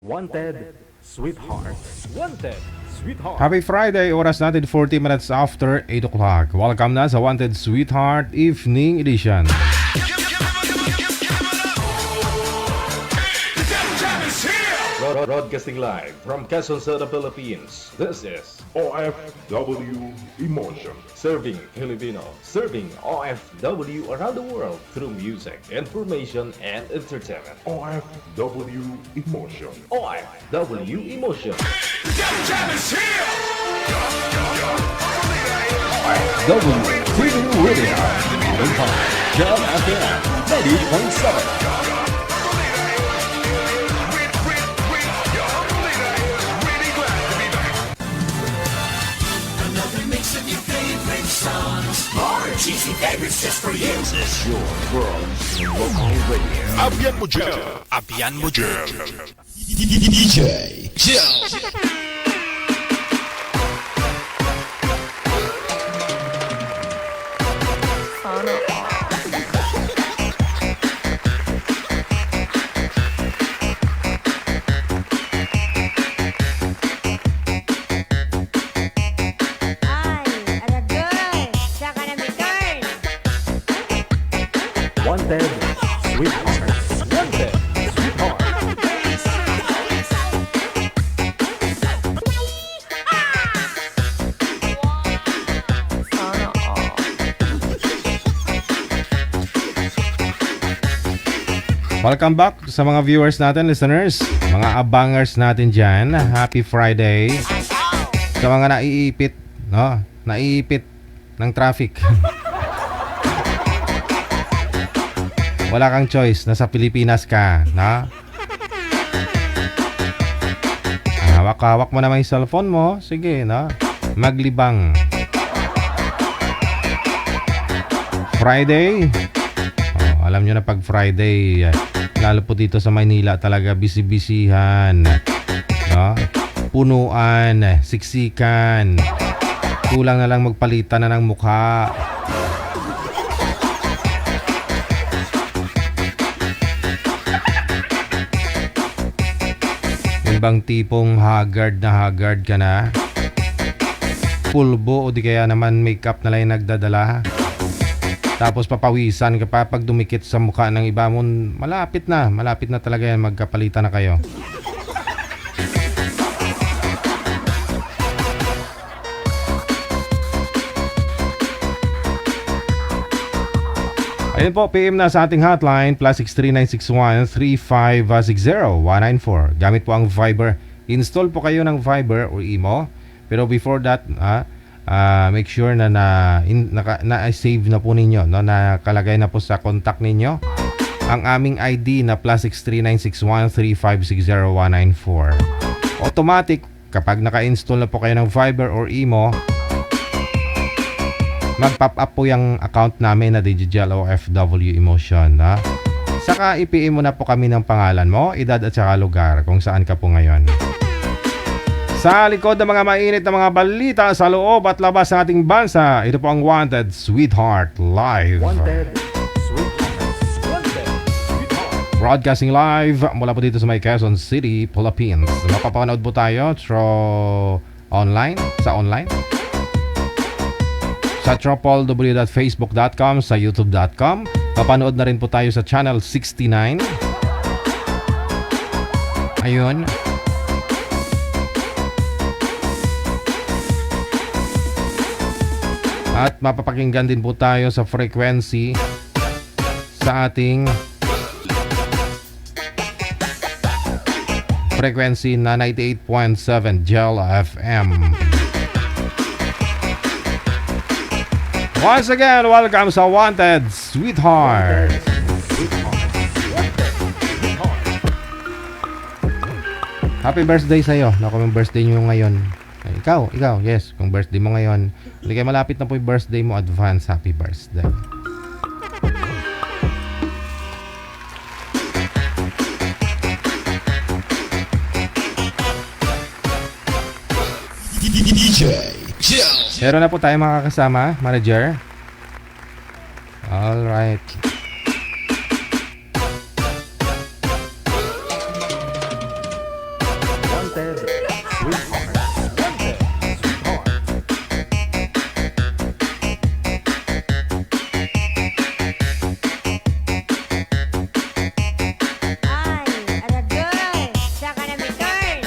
Wanted, Sweetheart. Wanted, Sweetheart. Happy Friday! Oras natin 40 minutes after 8 o'clock. Welcome na sa Wanted Sweetheart Evening Edition. Broadcasting live from Quezon City, Philippines. This is OFW Emotion. Serving Filipino, serving OFW around the world through music, information, and entertainment. OFW Emotion. OFW Emotion. OFW Freedom Radio. Jam FM 90.7. Cheesy favorites just for you. This is your world's local radio. Abyan mo dyan. Abyan mo dyan. DJ Jill. Wanted, Sweetheart. Wanted, Sweetheart. Welcome back sa mga viewers natin, listeners, mga abangers natin dyan. Happy Friday. Sa mga naiipit, no? Naiipit ng traffic. Wala kang choice, nasa Pilipinas ka, na? Hawak-hawak mo naman yung cellphone mo, sige, na? Maglibang. Friday. Oh, alam nyo na pag Friday, lalo po dito sa Maynila talaga busy-busyhan. No? Punuan, siksikan. Kulang na lang magpalitan na ng mukha. Bang tipong haggard ka na, pulbo o di kaya naman makeup na lang yung nagdadala, tapos papawisan ka pa pag dumikit sa mukha ng iba mo. Malapit na talaga yan, magkapalitan na kayo. Ayun po, PM na sa ating hotline, +63961-3560194. Gamit po ang Viber. Install po kayo ng Viber o Imo. Pero before that, make sure na na-save na po ninyo, no? Nakalagay na po sa contact ninyo ang aming ID na +63961-3560194. Automatic, kapag naka-install na po kayo ng Viber or Imo, mag-pop up po yung account namin na Digital OFW Emotion. Ha? Saka i-PM mo na po kami ng pangalan mo, edad at saka lugar kung saan ka po ngayon. Sa likod ng mga mainit na mga balita sa loob at labas ng ating bansa, ito po ang Wanted Sweetheart Live. Wanted, Sweetheart. Wanted, Sweetheart. Broadcasting live mula po dito sa may Quezon City, Philippines. Mapapanood po tayo through online, sa online. Sa www.facebook.com, sa youtube.com. Papanood na rin po tayo sa channel 69. Ayun. At mapapakinggan din po tayo sa frequency sa ating frequency na 98.7 Gel FM. Once again, welcome sa Wanted Sweetheart. Happy birthday sa'yo. Naku, yung birthday nyo ngayon. Ikaw, yes. Kung birthday mo ngayon, hindi kayo malapit na po yung birthday mo, advance happy birthday. DJ Jill. Meron na po tayo mga kasama, manager. Alright. Wanted, sweetheart. Wanted, sweetheart. Ay, aragay. Saka na may turn.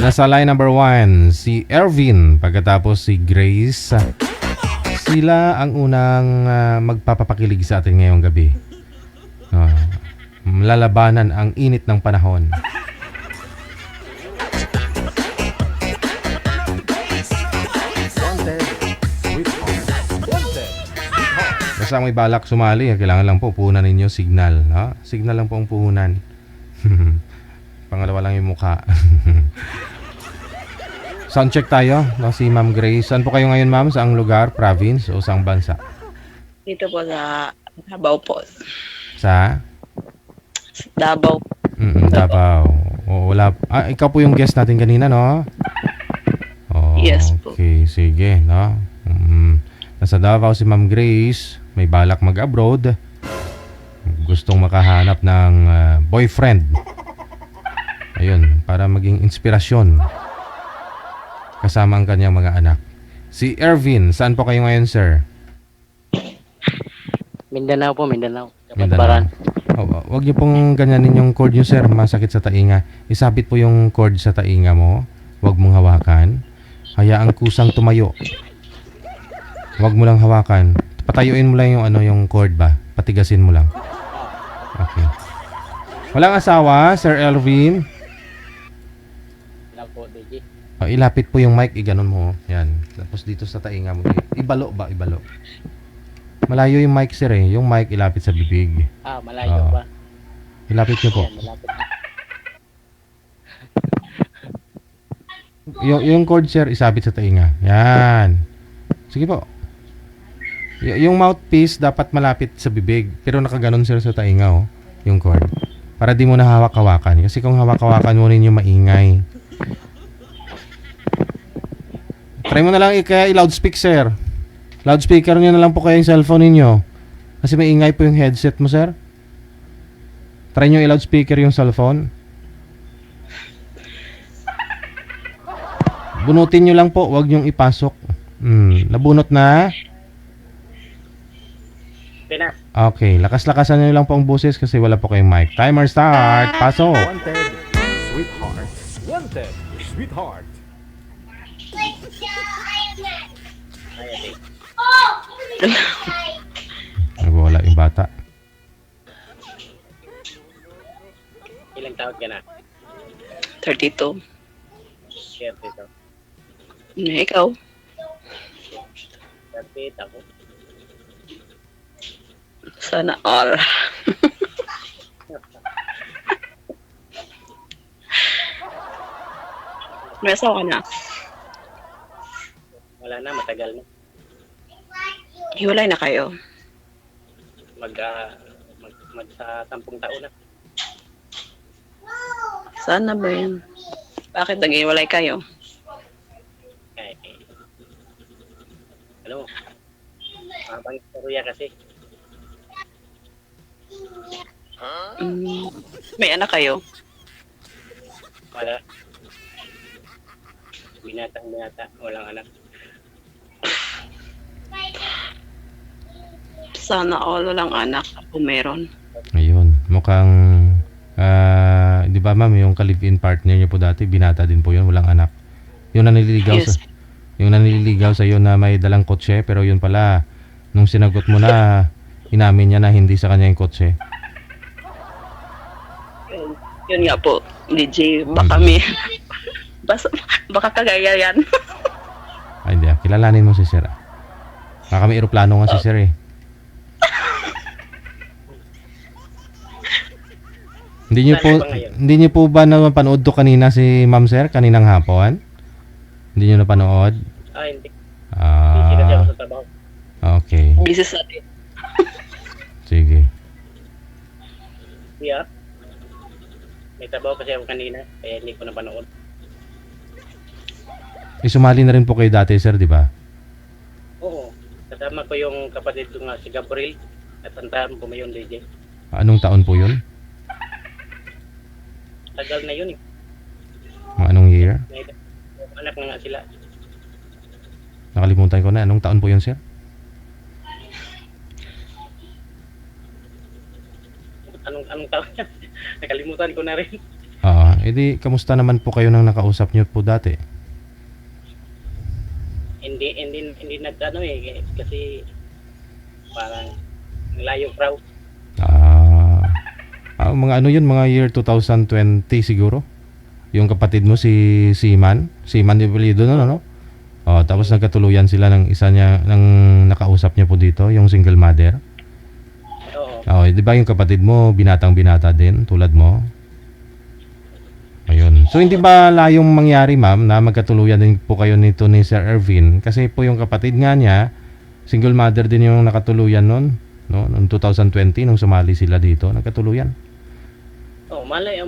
Nasa line number 1, si Ervin, pagkatapos si Grace. Sila ang unang magpapapakilig sa atin ngayong gabi. Lalabanan ang init ng panahon. Wanted, sweetheart. Wanted, sweetheart. Basta may balak sumali, kailangan lang po puhunan ninyo signal. No? Signal lang po ang puhunan. Pangalawa lang yung mukha. Soundcheck tayo, no? Si Ma'am Grace. Saan po kayo ngayon, ma'am? Saang lugar, province o saang bansa? Dito po sa Davao po. Sa? Davao. Davao. Wala. Ikaw po yung guest natin kanina, no? Yes po. Okay, sige, no? Nasa Davao si Ma'am Grace. May balak mag-abroad. Gustong makahanap ng boyfriend. Ayun, para maging inspirasyon. Kasama ang kanyang mga anak. Si Ervin, saan po kayo ngayon, sir? Mindanao po, Mindanao. Mindanao. Wag niyo pong ganyanin yung cord niyo, sir. Masakit sa tainga. Isabit po yung cord sa tainga mo. Wag mong hawakan. Hayaang kusang tumayo. Wag mo lang hawakan. Patayuin mo lang yung yung cord ba? Patigasin mo lang. Okay. Walang asawa, Sir Ervin? Lang po, DJ. Ilapit po yung mic, iganon mo. Yan. Tapos dito sa tainga mo. Ibalo ba? Ibalo. Malayo yung mic, sir eh. Yung mic ilapit sa bibig. Malayo ba? Ilapit nyo po. Yan, malapit na. Yung cord, sir, isabit sa tainga. Yan. Sige po. Yung mouthpiece dapat malapit sa bibig. Pero nakaganon, sir, sa tainga, oh. Yung cord. Para di mo na hawak-hawakan. Kasi kung hawak-hawakan mo rin yung maingay. Try mo na lang kaya i-loudspeak, sir. Loudspeaker nyo na lang po kaya yung cellphone ninyo. Kasi may ingay po yung headset mo, sir. Try nyo i-loudspeaker yung cellphone. Bunutin nyo lang po, wag nyong ipasok. Nabunot na? Okay na. Okay, lakas-lakasan nyo lang po ang boses kasi wala po kayong mic. Timer start, pasok. Wanted, sweetheart. Wanted, sweetheart. Nagwala yung bata. Ilang taon ka na? 32. Share dito. Ikaw? 38 ako. Sana all. May asawa ka na? Wala na, matagal na. Hiwalay na kayo. Mag sa 10 taon na. Sana ba yun? Bakit nag-hiwalay kayo? Ay, ano? Habang istorya kasi. May anak kayo? Wala. Binata, walang anak. Sana all walang anak kung meron. Ayun, mukhang di ba ma'am, yung ka-live-in partner niyo po dati, binata din po yun, walang anak. Yung nanililigaw Yes. yung nanililigaw sa iyo na may dalang kotse, pero yun pala, nung sinagot mo na, inamin niya na hindi sa kanya yung kotse. Yun nga po, DJ, baka may... baka kagaya yan. Ay, hindi. Kilalanin mo si Sir. Baka may eroplano nga si Sir eh. Hindi niyo po ba napanood to kanina si Ma'am Sir? Kaninang hapon? Hindi niyo napanood? Hindi. Busy kasi ako sa trabaho. Okay. Busy sa atin. Sige. Yeah. May trabaho kasi ako kanina, kaya hindi ko napanood. Sumali na rin po kayo dati, Sir, di ba? Oo. Kasama ko yung kapatid ko nga si Gabriel. At tantahan ko may yung DJ. Anong taon po yun? Tagal na yun eh. year? May anak na nga sila. Nakalimutan ko na. Anong taon po yun, sir? Anong taon niya? Nakalimutan ko na rin. Edi, kamusta naman po kayo nang nakausap niyo po dati? Hindi nagano kasi parang layo raw. Mga ano yun, mga year 2020 siguro? Yung kapatid mo si Siman yung apelyido nun, ano? Tapos nagkatuluyan sila ng isa niya, ng nakausap niya po dito, yung single mother. Oo. Di ba yung kapatid mo, binatang-binata din, tulad mo? Ayun. So, hindi ba layong mangyari, ma'am, na magkatuluyan din po kayo nito ni Sir Ervin? Kasi po yung kapatid nga niya, single mother din yung nakatuluyan nun, no? Noong 2020, nung sumali sila dito, nagkatuluyan. Malay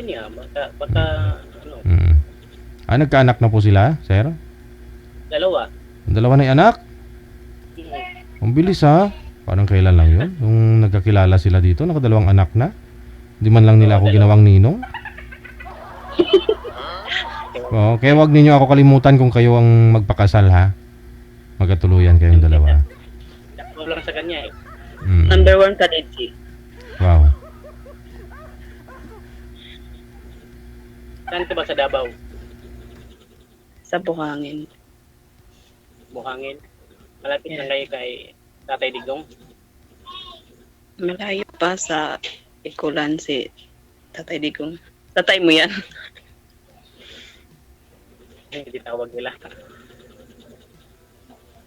niya. Baka ano, Nagkaanak na po sila, sir? dalawa. Dalawa na yung anak? Ang bilis, ha? Parang kailan lang yun? Nung nagkakilala sila dito, nakadalawang anak na. Di man lang nila ako ginawang ninong. Kaya wag ninyo ako kalimutan kung kayo ang magpakasal, ha? Magkatuluyan kayong dalawa. Ako lang sa kanya Number 1 ka, DJ. Wow. Saan ka ba sa Davao? Sa Buhangin. Buhangin. Malapit na kayo kay Tatay Digong. Malayo pa sa Ikulan si Tatay Digong. Tatay mo yan. Hindi tawag nila.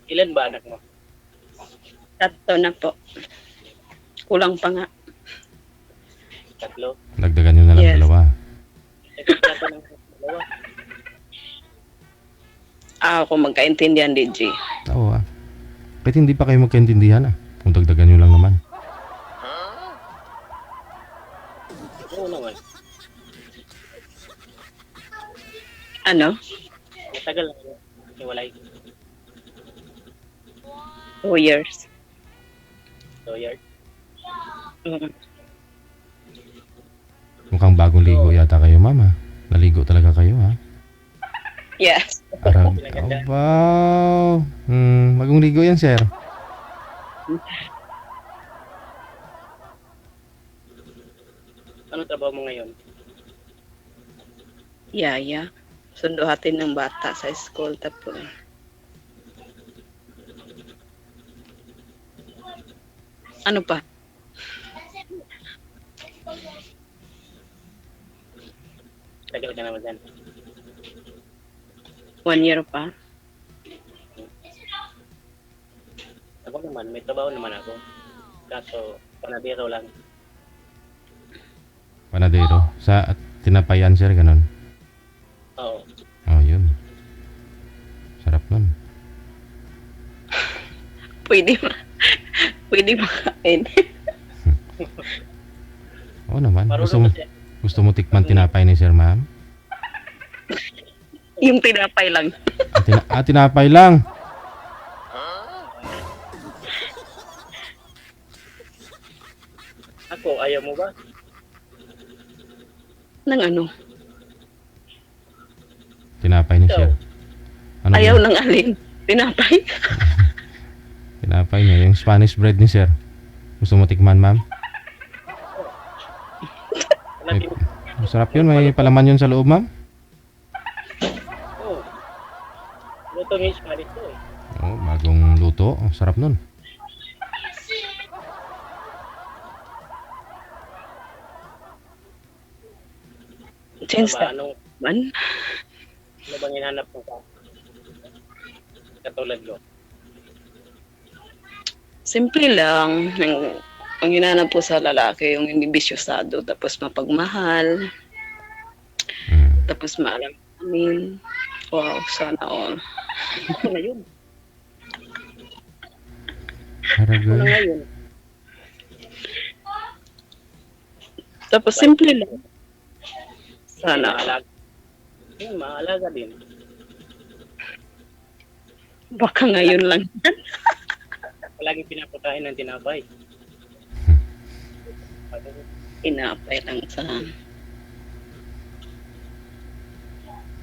Ilan ba anak mo? 3 na po. Kulang pa nga. 3. Dagdagan nyo na lang Yes. dalawa. Nagkakato ng 2. Ako magkaintindihan, DJ. Oo, ah. Kahit hindi pa kayo magkaintindihan, ah. Kung dagdagan nyo lang naman. Oo naman. Ano? Matagal lang yun. Hiwalay. 2 years. 2 years. Mukhang bagong ligo yata kayo, mama. Naligo talaga kayo, ha? Yes. Arab. Wow. Bagong ligo yan, sir. Ano trabaho mo ngayon? Yaya. Sunduhatin ng bata sa school. Tapos ano pa? Tagal ka naman dyan. 1 year pa. Ako naman, may trabaho naman ako. Kaso, panabiro lang. Panadero. Sa tinapayan, sir, ganun. Oo. Yun. Sarap nun. Pwede makain. Oo naman. Marunong kasi. Gusto mo tikman tinapay ni sir, ma'am? Yung tinapay lang. Tinapay lang. Ako, ayaw mo ba? Nang ano? Tinapay ni sir. Ano Ayaw yun? ng alin. Tinapay. Tinapay niya. Yung Spanish bread ni sir. Gusto mo tikman, ma'am? Masarap yun. May palaman yun sa loob, ma'am? Oo. Luto ng Spanish to eh. Bagong luto. Sarap nun. Since Ano ba, that anong, man, ano bang hinahanap mo ka? Katulad ko. simple lang. Ang hinanap po sa lalaki, yung hindi bisyosado, tapos mapagmahal, tapos maalam namin. Wow, sana all. Ako na yun. Ano Ako na Haragay. nga yun. Tapos simple lang. Sana. Maalaga. Yun, maalaga din. Baka ngayon lang. Palagi pinaputahin ng tinapay. Inapay lang sa...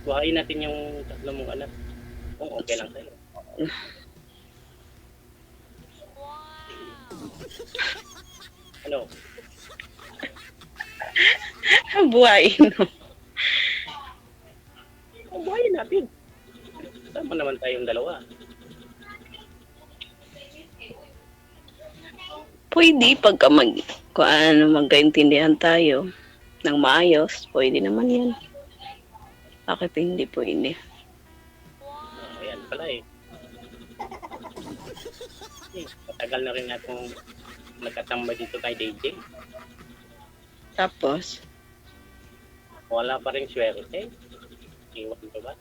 Buhayin natin yung tatlo mong anak. Kung okay lang sa'yo. Ano? Buhayin, no? Buhayin natin. Tama naman tayong dalawa. Pwede pagka magkaintindihan tayo ng maayos, pwede naman yan. Bakit hindi pwede? Ayan pala eh. Matagal na rin akong nagkatambay dito kay DJ. Tapos, Wala pa rin swerte. Iwan ko ba?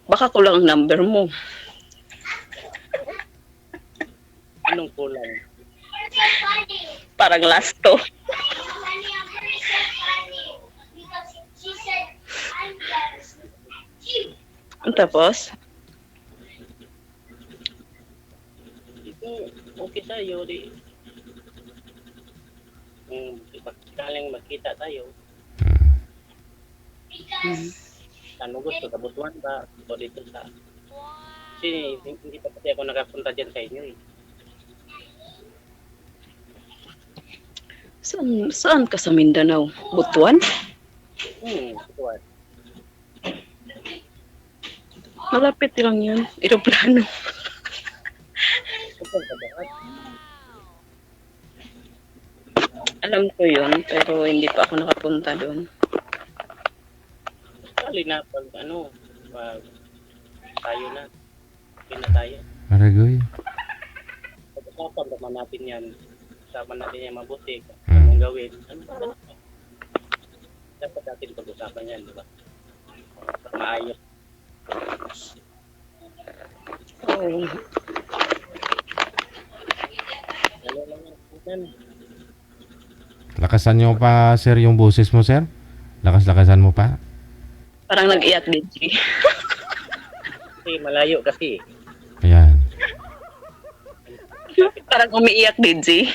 baka kulang ang number mo. Anong kulang? Parang last to. Tapos, Ito, okay sa'yo. Di. Kung sakaling magkita tayo, ano gusto? Kabutuan ba? O dito sa... Kasi hindi pa kasi ako nakapunta dyan sa inyo eh. saan ka sa Mindanao? Butuan? Butuan. Malapit lang yun. Aeroplano. Butuan ka ba? Alam ko yun, pero hindi pa ako nakapunta doon. Kali na pag ano, pag tayo na. Okay na tayo. Maragoy. Pag-usapan naman natin yan. Usapan natin yan mabuti. Anong gawin? Ano ba? Dapat natin pag-usapan yan, di ba? Maayos. Oh, Ano lang yan? Lakasan nyo pa, sir, yung boses mo, sir. Lakas-lakasan mo pa. parang nag-iyak din si. Kasi malayo kasi. Ayan. Parang umiiyak din si.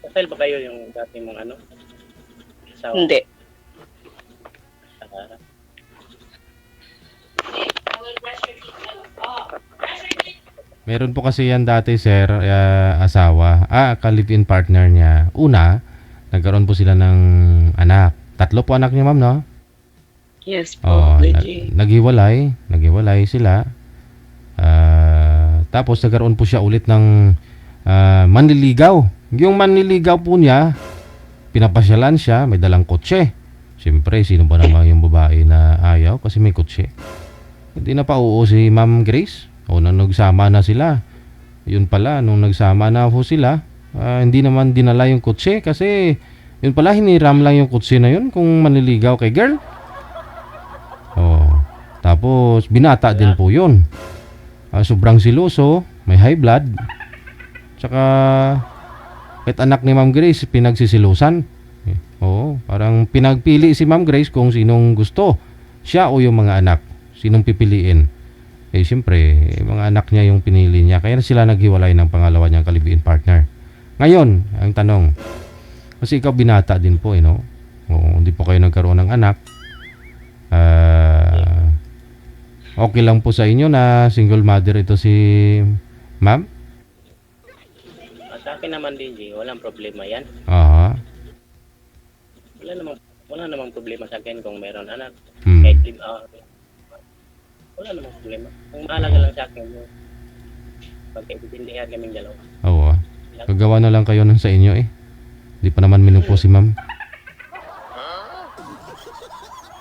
Kasal ba kayo yung dati mong ano? Asawa? Hindi. Ah, Meron po kasi yan dati, sir, asawa. Ka-live-in partner niya. Una, nagkaroon po sila ng anak. 3 po anak niya, ma'am, no? Yes po, Oh, Luigi. naghiwalay sila. Tapos nagkaroon po siya ulit ng manliligaw. Yung manliligaw po niya, pinapasyalan siya, may dalang kotse. Siyempre, sino ba naman yung babae na ayaw kasi may kotse? Hindi na pa oo si Ma'am Grace. O nung nagsama na sila. Yun pala, nung nagsama na po sila, hindi naman dinala yung kotse kasi yun pala, hiniram lang yung kotse na yun kung manliligaw kay girl. Tapos, binata din po yun. Sobrang siloso, may high blood. Tsaka, kahit anak ni Ma'am Grace, pinagsisilusan. Parang pinagpili si Ma'am Grace kung sinong gusto. Siya o yung mga anak. Sinong pipiliin. Siyempre, mga anak niya yung pinili niya. Kaya sila naghiwalay ng pangalawa niyang ka-live-in partner. Ngayon, ang tanong, kasi ikaw binata din po, no? Hindi po kayo nagkaroon ng anak. Okay lang po sa inyo na single mother ito si ma'am? sa akin naman din, walang problema yan. Aha. Wala namang problema sa akin kung meron anak. Hmm. Kahit wala namang problema. Ang mahalaga lang sa akin yung pagkaibitindihan kaming dalawa. Oo. Gagawa na lang kayo nun sa inyo eh. Di pa naman minupo si ma'am.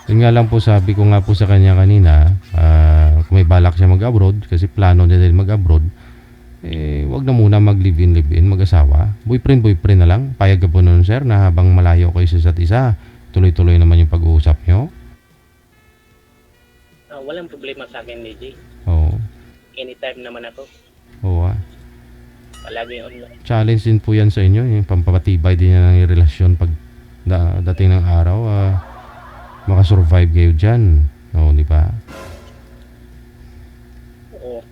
Yun nga lang po, sabi ko nga po sa kanya kanina, kung may balak siya mag-abroad, kasi plano niya din mag-abroad, wag na muna mag-live-in, mag-asawa. Boyfriend na lang. Payag ka po nun, sir, na habang malayo kayo sa isa't isa, tuloy-tuloy naman yung pag-uusap nyo. Walang problema sa akin, DJ. Oo. Anytime naman ako. Oo. Palagi online. Challenge din po yan sa inyo, yung pampapatibay din yan ng relasyon pag dating ng araw, makasurvive kayo dyan. Oo, di ba? Oo.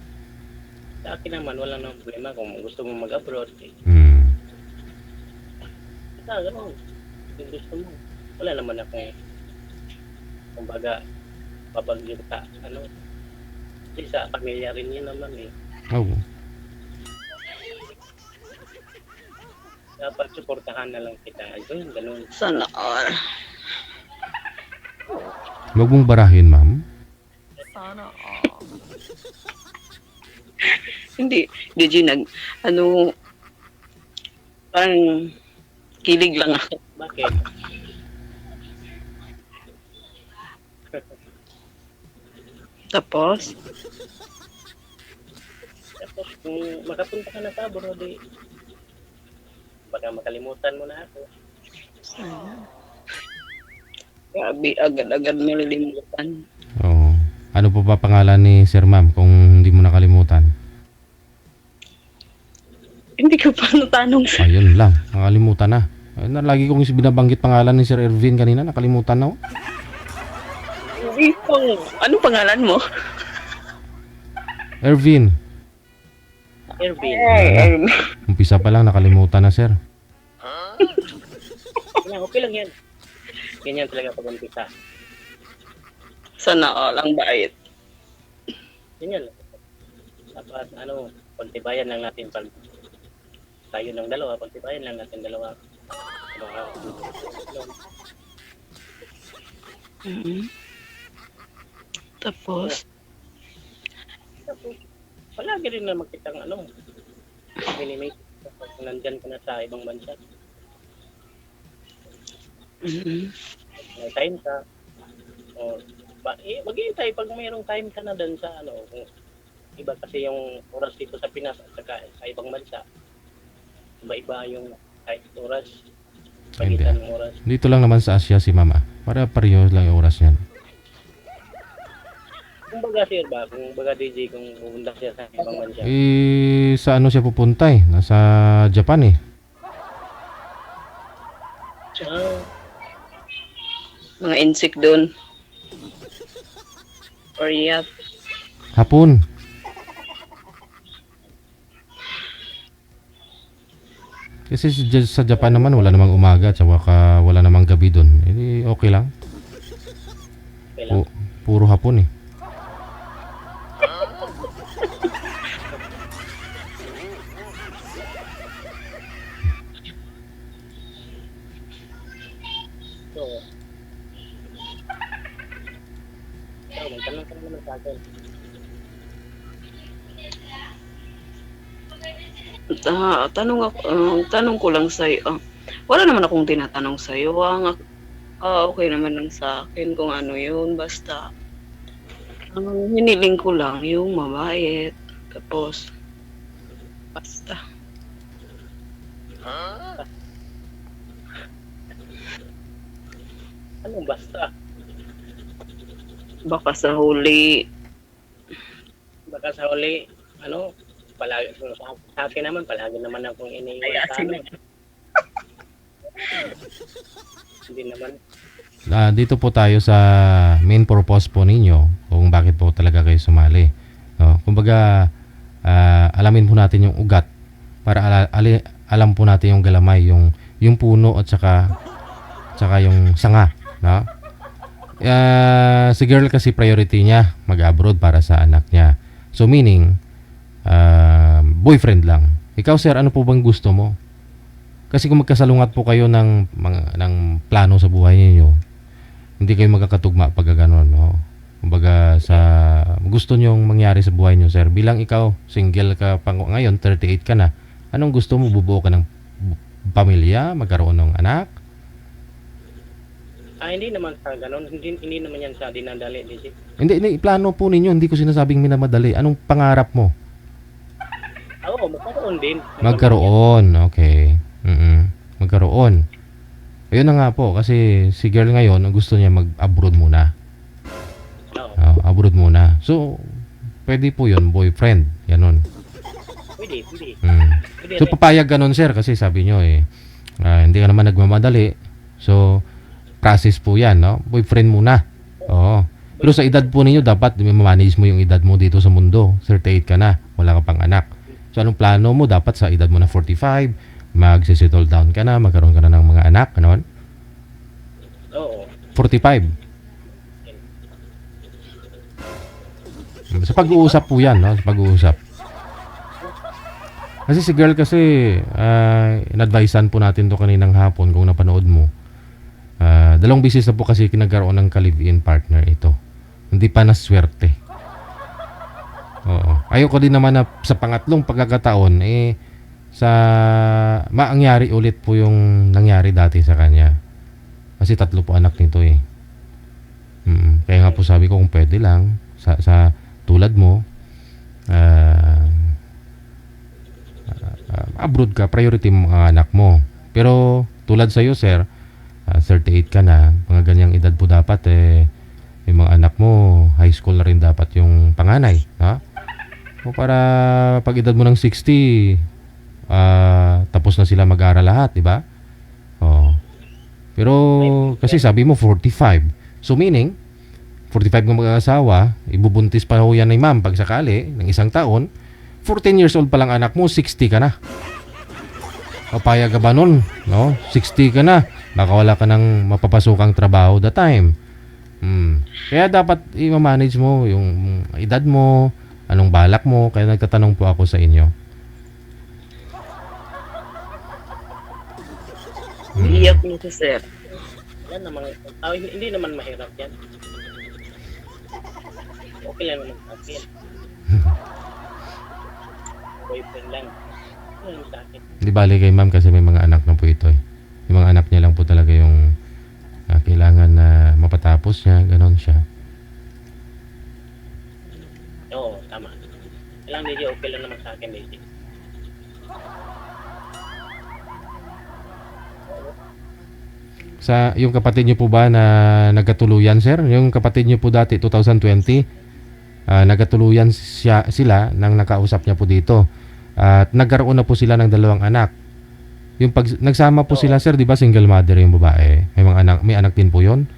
Sa akin naman, wala namang problema kung gusto mo mag-abroad. basta gano'n. Kung gusto mo. Wala naman akong, kumbaga, babagyo ka, ano. Kasi sa pamilya rin yun naman eh. Oo. Dapat suportahan na lang kita. Ayun, gano'n. Sana all. Huwag mong barahin, ma'am. Sana all. Hindi, DJ parang kilig lang ako. Bakit? Tapos, Tapos, kung makapunta ka na sa abroad, eh, baka makalimutan mo na ako. grabe, agad-agad nalilimutan. Oo. Ano po ba pangalan ni Sir Ma'am kung hindi mo nakalimutan? Hindi ka pa natanong sa... Ayun lang, nakalimutan na. Ayun na, lagi kong binabanggit pangalan ni Sir Ervin kanina, nakalimutan na. Hindi ko. Anong pangalan mo? Ervin, Ervin, umpisa pa lang nakalimutan na, Sir. okay lang yan. Ganyan talaga pag-umpisa. Sana all ang bait. Ganyan lang. Dapat, pagtibayan lang natin pag tayo ng dalawa, pagtibayan lang natin dalawa. Tapos, Palagi rin na makitang minimate kapag nandyan ka na sa ibang bansa. May time ka. O, mag-iintay pag mayroong time ka na dun sa kung iba kasi yung oras dito sa Pinas at saka sa ibang bansa. Iba-iba yung kahit oras. Hindi. Pagitan ng oras. Dito lang naman sa Asia si Mama. Para pareho lang yung oras niyan. Kung baga sir ba, kung baga DJ, kung pupunta siya sa ibang bansa. Sa ano siya pupunta eh? Nasa Japan eh. Ah, mga insect doon. Or yacht. Hapon. Kasi sa Japan naman wala namang umaga at saka wala namang gabi doon. Okay lang. okay lang. Puro hapon eh. So, magtanong ka naman sa akin. Tanong ko lang sa'yo. Wala naman akong tinatanong sa'yo. Okay naman lang sa akin kung ano yun. Basta, ang hiniling ko lang yung mabait. Tapos, basta. Anong basta? Baka sa huli, Baka sa huli, palagi, sa akin naman, palagi naman akong iniiwan sa Hindi naman. Dito po tayo sa main purpose po ninyo kung bakit po talaga kayo sumali. No? Kumbaga, alamin po natin yung ugat para alam po natin yung galamay, yung puno at saka yung sanga. No? Si girl kasi priority niya mag-abroad para sa anak niya. So meaning, boyfriend lang. Ikaw sir, ano po bang gusto mo? Kasi kung magkasalungat po kayo ng plano sa buhay niyo, hindi kayo magkakatugma pag gano'n, no? Kumbaga sa gusto niyong mangyari sa buhay niyo, sir, bilang ikaw single ka pa ngayon, 38 ka na, anong gusto mo? Bubuo ka ng pamilya, magkaroon ng anak? Hindi naman sa ganun. Hindi naman yan sa dinadali, DJ. Hindi, plano po ninyo, hindi ko sinasabing minamadali. Anong pangarap mo? Oo, magkaroon din. Magkaroon, okay. Magkaroon. Ayun na nga po, kasi si girl ngayon, ang gusto niya mag-abroad muna. Oo. Abroad muna. So, pwede po yun, boyfriend. Ganon. Pwede. Pwede So, papayag ganon, sir, kasi sabi nyo hindi ka naman nagmamadali. So, process po yan, no? Boyfriend muna. Oo. Pero sa edad po ninyo, dapat manage mo yung edad mo dito sa mundo. 38 ka na, wala ka pang anak. So, anong plano mo? Dapat sa edad mo na 45, magse-settle down ka na, magkaroon ka na ng mga anak, ganon? Oo. 45. Sa pag-uusap po yan, no? Sa pag-uusap. Kasi si girl kasi, in-advisean po natin to kaninang hapon kung napanood mo. 2 beses na po kasi kinagkaroon ng ka-live-in partner ito. Hindi pa naswerte. Oo. Ayoko din naman na sa pangatlong pagkakataon, sa maangyari ulit po yung nangyari dati sa kanya. Kasi 3 po anak nito eh. Kaya nga po sabi ko kung pwede lang, sa tulad mo, abroad ka, priority mo mga anak mo. Pero tulad sa iyo, sir, 38 ka na, mga ganyang edad po dapat yung mga anak mo, high school na rin dapat yung panganay, ha? O para pag edad mo ng 60, tapos na sila mag-aaral lahat, di ba? Oh. Pero kasi sabi mo 45. So meaning 45 ng mag-asawa, ibubuntis pa ho yan ni ma'am pag sakali ng 1 taon. 14 years old pa lang anak mo, 60 ka na. Papayag ka ba nun? No? 60 ka na. Baka wala ka ng mapapasukang trabaho that time. Kaya dapat i-manage mo yung edad mo, anong balak mo. Kaya nagtatanong po ako sa inyo. Iyak mo si sir. Yan naman, hindi naman mahirap yan. Okay lang naman sa akin. Boyfriend lang. Ano sa akin? Di bali kay ma'am kasi may mga anak na po ito eh. Yung mga anak niya lang po talaga yung kailangan na mapatapos niya, ganon siya. Oo, tama. Kailangan hindi okay lang naman sa akin, Daisy. Sa yung kapatid niyo po ba na nagkatuluyan, sir? Yung kapatid niyo po dati 2020, nagkatuluyan sila nang nakausap niya po dito. At nagkaroon na po sila ng 2 anak. Yung pag nagsama po sila, sir, 'di ba single mother yung babae? May anak din po 'yon.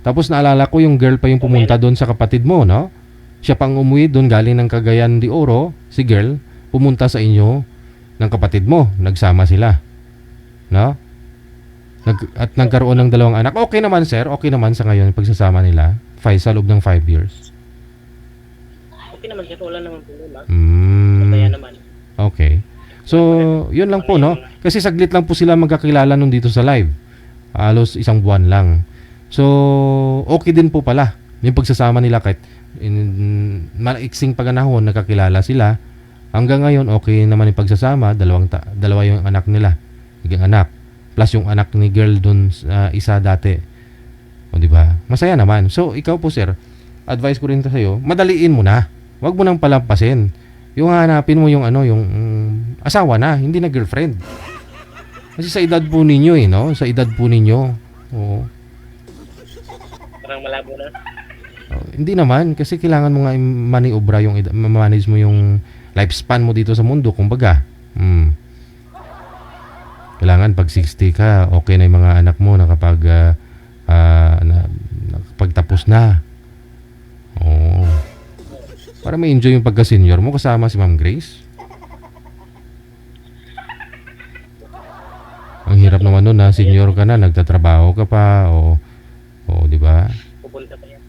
Tapos naalala ko yung girl pa yung pumunta doon sa kapatid mo, no? Siya pang umuwi doon galing ng Cagayan de Oro, si girl, pumunta sa inyo ng kapatid mo, nagsama sila. No? At nagkaroon ng 2 anak. Okay naman, sir. Okay naman sa ngayon yung pagsasama nila. Sa loob ng 5 years. Okay naman siya, wala naman problema. Mm, Kaya naman. okay. So, yun lang po, no? Kasi saglit lang po sila magkakilala nung dito sa live. Halos 1 buwan lang. So, okay din po pala. Yung pagsasama nila kahit maiksing paganahon, nakakilala sila. Hanggang ngayon, okay naman yung pagsasama. 2 yung anak nila. Naging anak. Plus yung anak ni girl dun isa dati. O di ba? Masaya naman. So, ikaw po, sir, advice ko rin sa iyo, madaliin mo na. Huwag mo nang palampasin. Yung hanapin mo yung yung asawa na, hindi na girlfriend. Kasi sa edad po ninyo no? Sa edad po ninyo. Oo. Parang malabo na. Hindi naman kasi kailangan mo nga maniobra yung manage mo yung lifespan mo dito sa mundo, kumbaga. Kailangan pag 60 ka, okay na yung mga anak mo na kapag nakapagtapos na. Oo. Para ma-enjoy yung pagka-senior mo kasama si Ma'am Grace. Ang hirap naman nun na senior ka na, nagtatrabaho ka pa, o di ba? Pupunta pa yan.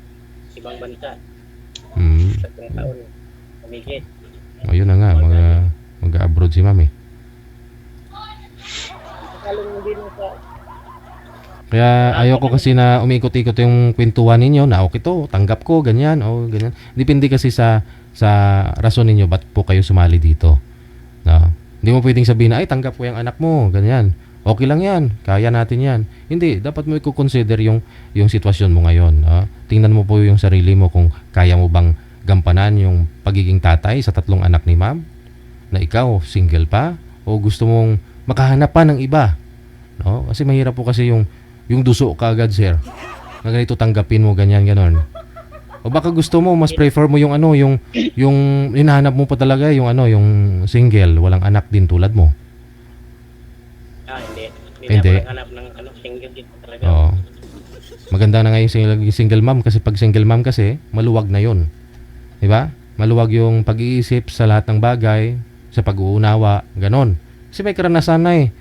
Ibang bansa. Mm. 3 taon. Pamigit. Ayun na nga, mag-abroad si Ma'am eh. Kaya ayoko kasi na umikot-ikot yung kwentuhan ninyo na okay to, tanggap ko, ganyan, o ganyan. Depende kasi sa rason ninyo ba't po kayo sumali dito. No? Hindi mo pwedeng sabihin na, ay tanggap ko yung anak mo, ganyan. Okay lang yan, kaya natin yan. Hindi, dapat mo i-consider yung sitwasyon mo ngayon. No? Tingnan mo po yung sarili mo kung kaya mo bang gampanan yung pagiging tatay sa 3 anak ni ma'am, na ikaw single pa, o gusto mong makahanap pa ng iba. No? Kasi mahirap po kasi yung duso ka agad, sir. Na ganito tanggapin mo, ganyan, ganon. O baka gusto mo, mas prefer mo yung yung hinahanap mo pa talaga, yung yung single, walang anak din tulad mo. Hindi. Hindi. Ako hanap ng single dito talaga. Oo. Maganda na nga yung single mom kasi pag single mom kasi, maluwag na yun. Diba? Maluwag yung pag-iisip sa lahat ng bagay, sa pag-uunawa, ganon. Kasi may karanasan na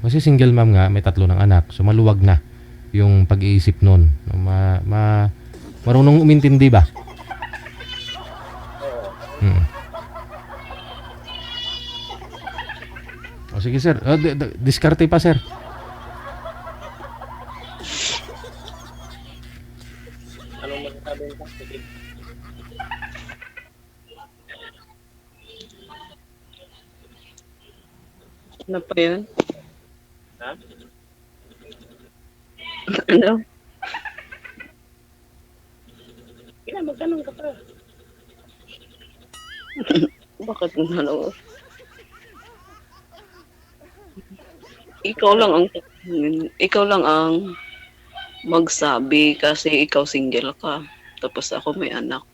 Kasi single mom nga, may 3 ng anak. So maluwag na yung pag-iisip nun. No, marunong umintindi ba? Hmm. O sige sir, diskarte pa sir. Anong masasabi mo? Sige. Ano pa yun? Ha? Ano? Kaya magtanong ka pa. Bakit ano? Ikaw lang ang magsabi kasi ikaw single ka. Tapos ako may anak.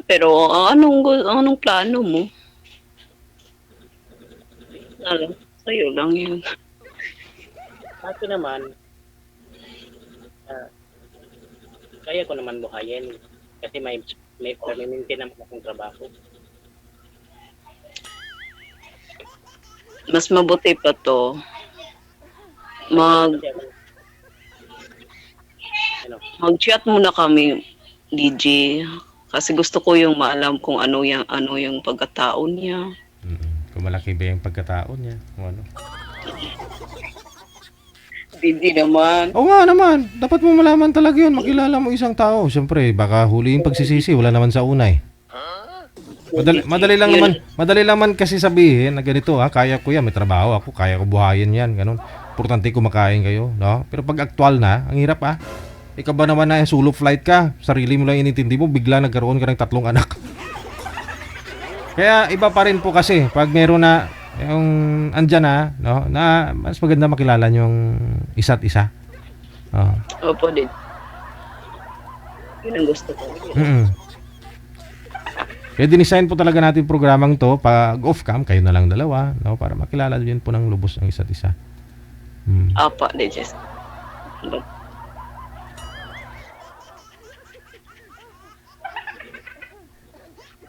Pero anong plano mo? Sa'yo lang yun. Sa akin naman, kaya ko naman buhayin. Kasi may permanente naman akong trabaho. Mas mabuti pa to. Kasi ano, Mag-chat muna kami, DJ. Kasi gusto ko yung maalam kung ano yung pagkatao niya. Kung malaki ba yung pagkatao niya. O ano. Hindi naman. Oo nga naman. Dapat mo malaman talaga yun. Makilala mo isang tao. Siyempre, baka huli yung pagsisisi. Wala naman sa una eh. Madali lang naman kasi sabihin na ganito kaya ko yan, may trabaho ako, kaya ko buhayin yan, ganun. Importante kumakain kayo, no? Pero pag aktual na, ang hirap Ikaw ba naman na solo flight ka, sarili mo lang inintindi mo, bigla nagkaroon ka ng 3 anak. Kaya iba pa rin po kasi pag meron na yung andyan no, na mas maganda makilala yung isa't isa. Opo din. Yun ang gusto ko. Kaya dinesign po talaga natin programang to pag off-cam, kayo na lang dalawa, no, para makilala din po ng lubos ang isa't isa. Apa, Dejes.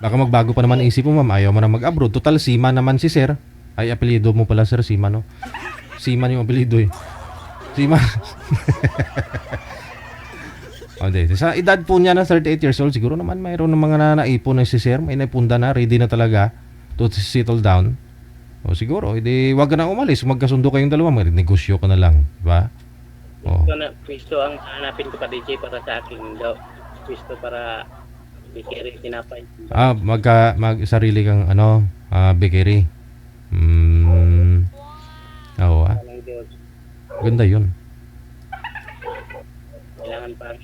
Baka magbago pa naman isip mo, ma'am. Ayaw mo na mag-abroad. Total, Sima naman si sir. Ay, apelido mo pala, sir. Sima, no? Sima yung apelido eh. Sima. Okay. Sa edad po niya na 38 years old, siguro naman mayroon ng mga naipon na si sir. May naipunda na, ready na talaga to settle down. O siguro, edi wag ka na umalis. Magkasundo kayong dalawa, magnegosyo ka na lang. Diba? Pwisto ang hanapin ko pa DJ para sa akin daw. Pwisto para bakery, tinapay. Sarili kang bakery. Oo Walang Diyos. Ganda yun. Kailangan pa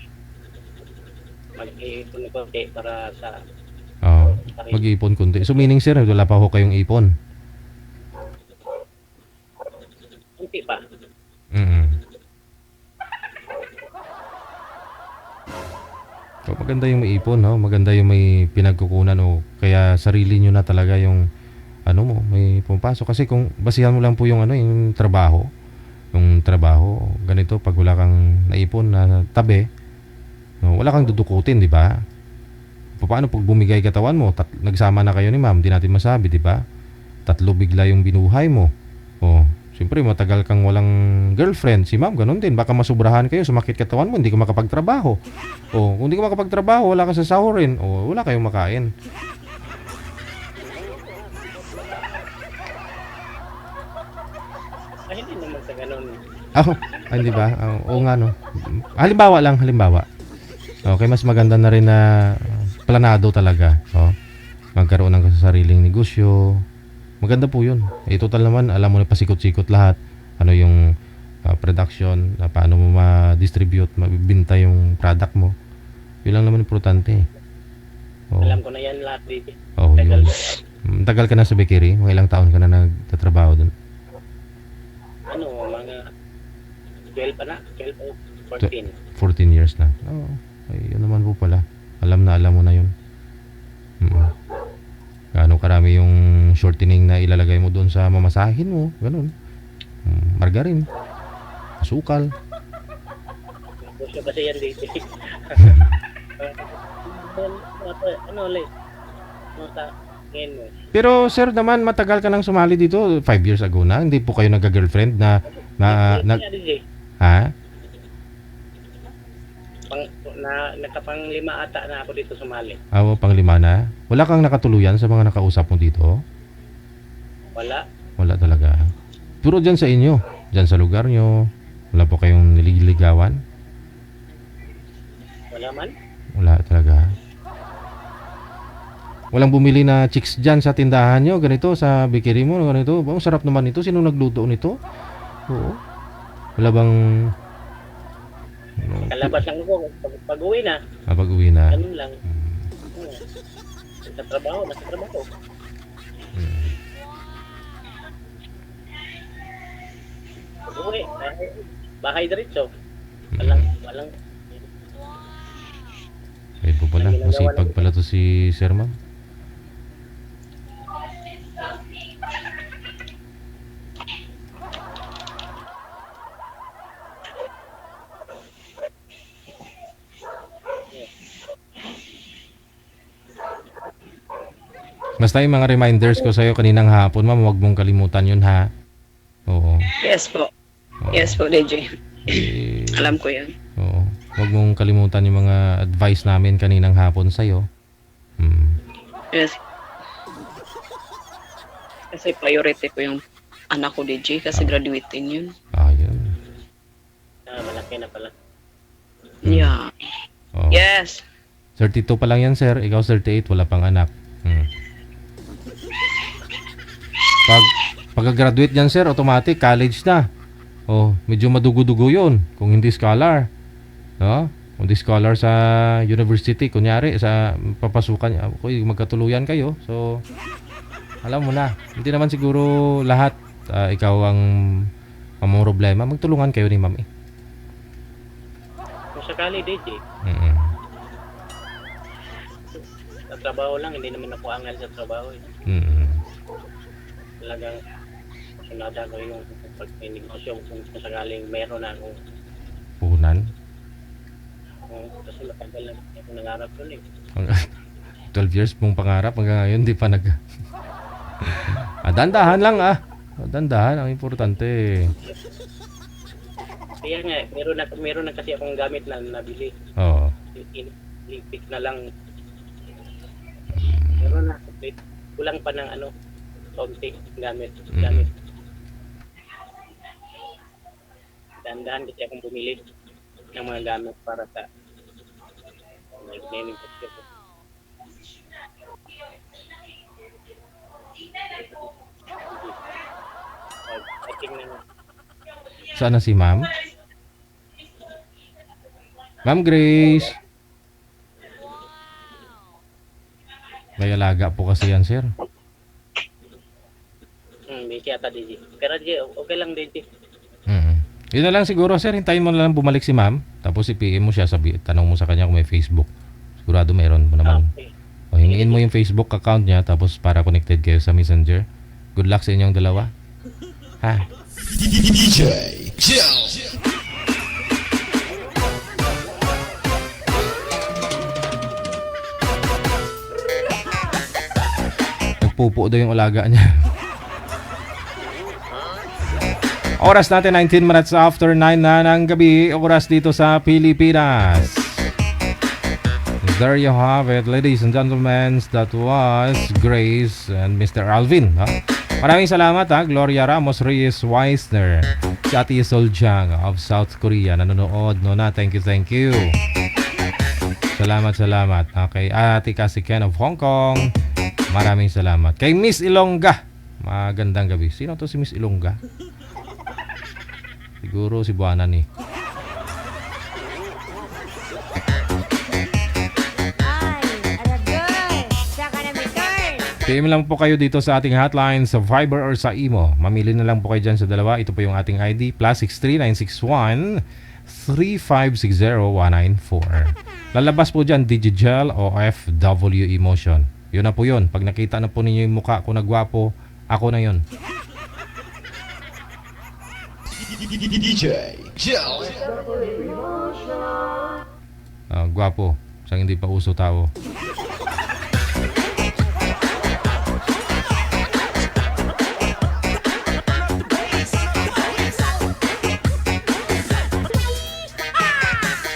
mag-iipon ko para sa Mag-iipon kunti. So meaning sir, wala pa ho kayong ipon? kunti pa. So, maganda yung may ipon, no? Maganda yung may pinagkukunan o kaya sarili nyo na talaga yung may pumapasok. Kasi kung basihan mo lang po yung yung trabaho, ganito pag wala kang naipon na tabi, no, wala kang dudukutin, di ba? Paano pag bumigay katawan mo, nagsama na kayo ni ma'am, di natin masabi, di ba? 3 bigla yung binuhay mo. Siyempre matagal kang walang girlfriend, si ma'am ganun din, baka masubrahan kayo, sumakit katawan mo, hindi ka makapagtrabaho. Kung hindi ka makapagtrabaho, wala ka sasahurin, wala kayong makain. Hindi naman sa ganun. Hindi ba? Oo nga, no. Halimbawa. Okay, mas maganda na rin na planado talaga. Magkaroon ng sariling negosyo. Maganda po yun. Total naman, alam mo na pasikot-sikot lahat. Ano yung production, paano mo ma-distribute, mabibinta yung product mo. Yun lang naman importante. Alam ko na yan lahat, baby. Yun. Tagal ka na sa bakery? Mga ilang taon ka na nagtatrabaho doon? Mga 12 pa na? 12 o 14. 14 years na. Yun naman po pala. Alam mo na yun. Gaano karami yung shortening na ilalagay mo doon sa mamasahin mo. Ganun. Margarine. Asukal. Gusto kasi yan, baby. Ngayon mo. Pero sir naman, matagal ka nang sumali dito. 5 years ago na. Hindi po kayo nagka-girlfriend na... DJ, Ha? nakapang 5 ata na ako dito sumali. Awo, pang-5 na. Wala kang nakatuluyan sa mga nakausap mo dito? Wala. Wala talaga. Puro dyan sa inyo. Dyan sa lugar nyo. Wala po kayong nililigawan? Wala man. Wala talaga. Walang bumili na chicks dyan sa tindahan nyo. Ganito, sa bakery mo. Ganito. Ang sarap naman ito. Sino nagluto nito? Oo. Wala bang... Kalabas lang ako. Pag-uwi na. Pag-uwi na. Ganun lang. Nasa trabaho. Pag-uwi. Bahay diretso. Walang. Ayun po pala. Masipag pala to si Sir Ma'am. Basta yung mga reminders ko sa'yo kaninang hapon, ma'am, huwag mong kalimutan yun, ha? Oo. Yes po. Yes po, DJ. Eh, Alam ko yan. oo. Huwag mong kalimutan yung mga advice namin kaninang hapon sa'yo. Yes. Kasi priority ko yung anak ko, DJ, kasi graduating yun. Ayun. Malaki na pala. Yeah. Oo. Yes. 32 pa lang yan, sir. Ikaw 38, wala pang anak. Pag-graduate yan, sir, automatic, college na. Oh, medyo madugo-dugo yun. Kung hindi scholar. No? Kung hindi scholar sa university, kunyari, sa papasukan, magkatuluyan kayo. So, alam mo na. Hindi naman siguro lahat ikaw ang mamong problema. Magtulungan kayo ni ma'am eh. Kung sakali, DJ, sa trabaho lang, hindi naman ako angal sa trabaho. Talagang sunada ko yung pag-negosyo kung sakaling meron na akong Puhunan. kasi matagal na ako nangarap doon eh. 12 years mong pangarap hanggang ngayon di pa nag dandahan lang dandahan ang importante. Kaya nga, meron na kasi akong gamit na nabili. Oo. Pick na lang. Meron na. Kulang pa ng konti gamit. Dandahan kasi akong bumili ng mga gamit para sa naming ko. Saan na si ma'am? Ma'am Grace. May alaga po kasi yan, sir. Busy ata, DJ. Pero DJ, okay lang, DJ. Yun na lang siguro, sir. Hintayin mo na lang bumalik si ma'am. Tapos i-PM mo siya, tanong mo sa kanya kung may Facebook. Sigurado meron mo naman. Okay. O, hingiin mo yung Facebook account niya, tapos para connected kayo sa Messenger. Good luck sa inyong dalawa. Ha? DJ Jill. Nagpupo daw yung alaga niya. Oras natin 19 minutes after 9 na ng gabi. Oras dito sa Pilipinas. There you have it, ladies and gentlemen. That was Grace and Mr. Alvin. Maraming salamat Gloria Ramos Reyes Weisner, si Ate Soljang of South Korea. Nanonood no na. Thank you. Salamat. Okay, Ate Cassie Ken of Hong Kong. Maraming salamat. Kay Miss Ilongga. Magandang gabi. Sino to si Miss Ilongga? Siguro si Buanan eh. PM lang po kayo dito sa ating hotline sa Viber or sa Imo. Mamili na lang po kayo dyan sa dalawa. Ito po yung ating ID. +63 961 3560 194. Lalabas po dyan Digigel o FW Emotion. Yun na po yun. Pag nakita na po ninyo yung mukha ko na gwapo, ako na yun. DJ Jill. Gwapo. Sang hindi pa uso tao.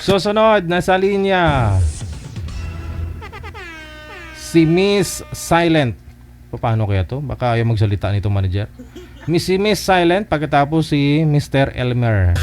Susunod, nasa linya. Si Miss Silent. Paano kaya to? Baka ayaw magsalita nito, manager. Si Miss Silent, pagkatapos si Mr. Elmer.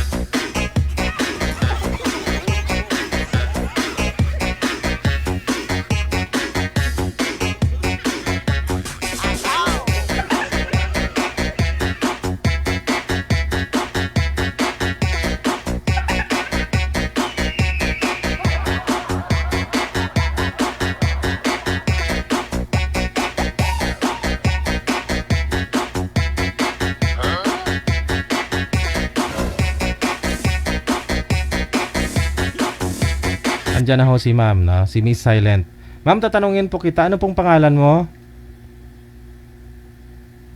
Andyan na ho si ma'am, no? Si Miss Silent. Ma'am, tatanungin po kita, ano pong pangalan mo?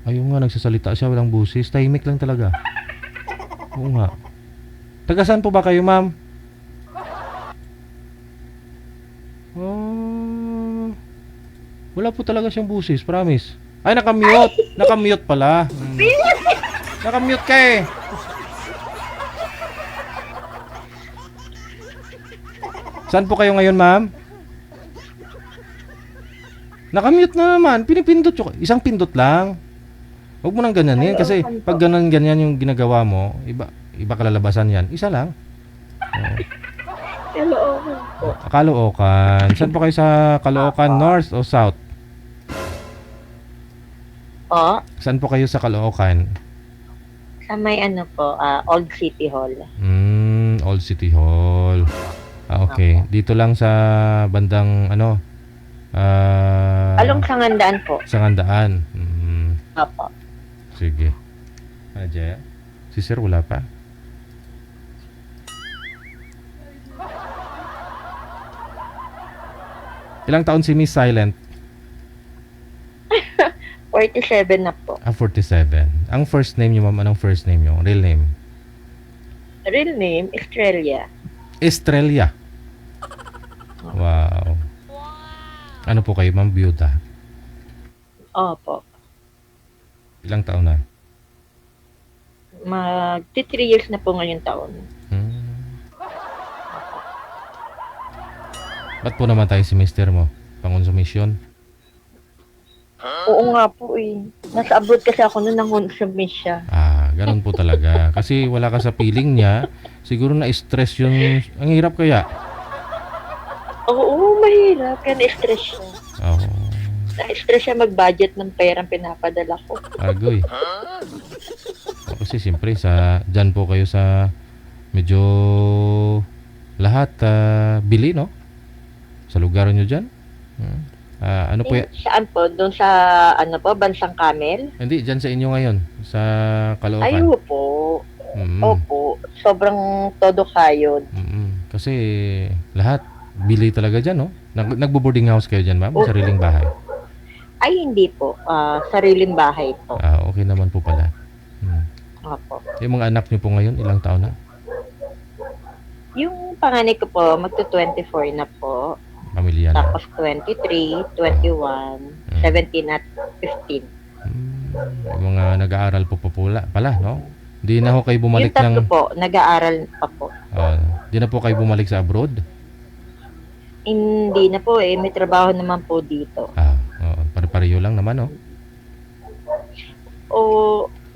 Ayun nga, nagsasalita siya, walang busis. Tahimik lang talaga. Oo nga. Taga saan po ba kayo, ma'am? Oh, wala po talaga siyang busis, promise. Ay, nakamute. Nakamute pala. Nakamute ka eh. Saan po kayo ngayon, ma'am? Nakamute na naman. Pinipindot yung... Isang pindot lang. Huwag mo nang ganyanin. Kasi pag ganyan yung ginagawa mo, iba kalalabasan yan. Isa lang. Caloocan po. Caloocan. Saan po kayo sa Caloocan? North o South? Po, Saan po kayo sa Caloocan? sa may ano po, Old City Hall. Old City Hall. Okay. Dito lang sa bandang ano? Along Sangandaan po. Sangandaan. Opo. Sige. Jaya? Si Sir wala pa? Ilang taon si Miss Silent? 47 na po. 47. Ang first name niyo, ma'am, anong first name niyo? Real name? Real name, Estrella. Estrella. Wow. Ano po kayo, ma'am? Byuda. Opo. Ilang taon na? Mag-3 years na po ngayong taon. Ba't po naman tayo si mister mo? Pangonsumisyon? Oo nga po eh. Nasa abroad kasi ako noon nang consume siya. Ganun po talaga. Kasi wala ka sa feeling niya. Siguro na-stress yung... Ang hirap kaya? Oo, mahirap. Kaya na-stress siya. Oo. Na-stress siya mag-budget ng perang pinapadala ko. Agoy. Kasi siyempre, dyan po kayo sa medyo lahat bili, no? Sa lugar nyo dyan. Ano po yan? Saan po? Doon sa, ano po, Bansang Camel? Hindi, dyan sa inyo ngayon. Sa Caloocan. Ay, po. Opo. Sobrang todo kayo. Kasi lahat, bili talaga dyan, no? Nagbo-boarding house kayo dyan, ma'am? Sariling bahay? Ay, hindi po. Sariling bahay po. Okay naman po pala. Opo. Yung mga anak niyo po ngayon, ilang taon na? Yung panganay ko po, magto-24 na po. Pamilya na. Tapos 23, 21, 17 at 15. Yung mga nag-aaral po pala, no? Hindi na ho kayo bumalik Yung tatlo ng... po, nag-aaral pa po. Hindi na po kayo bumalik sa abroad? Hindi na po eh, may trabaho naman po dito. Pare-pareho lang naman, no?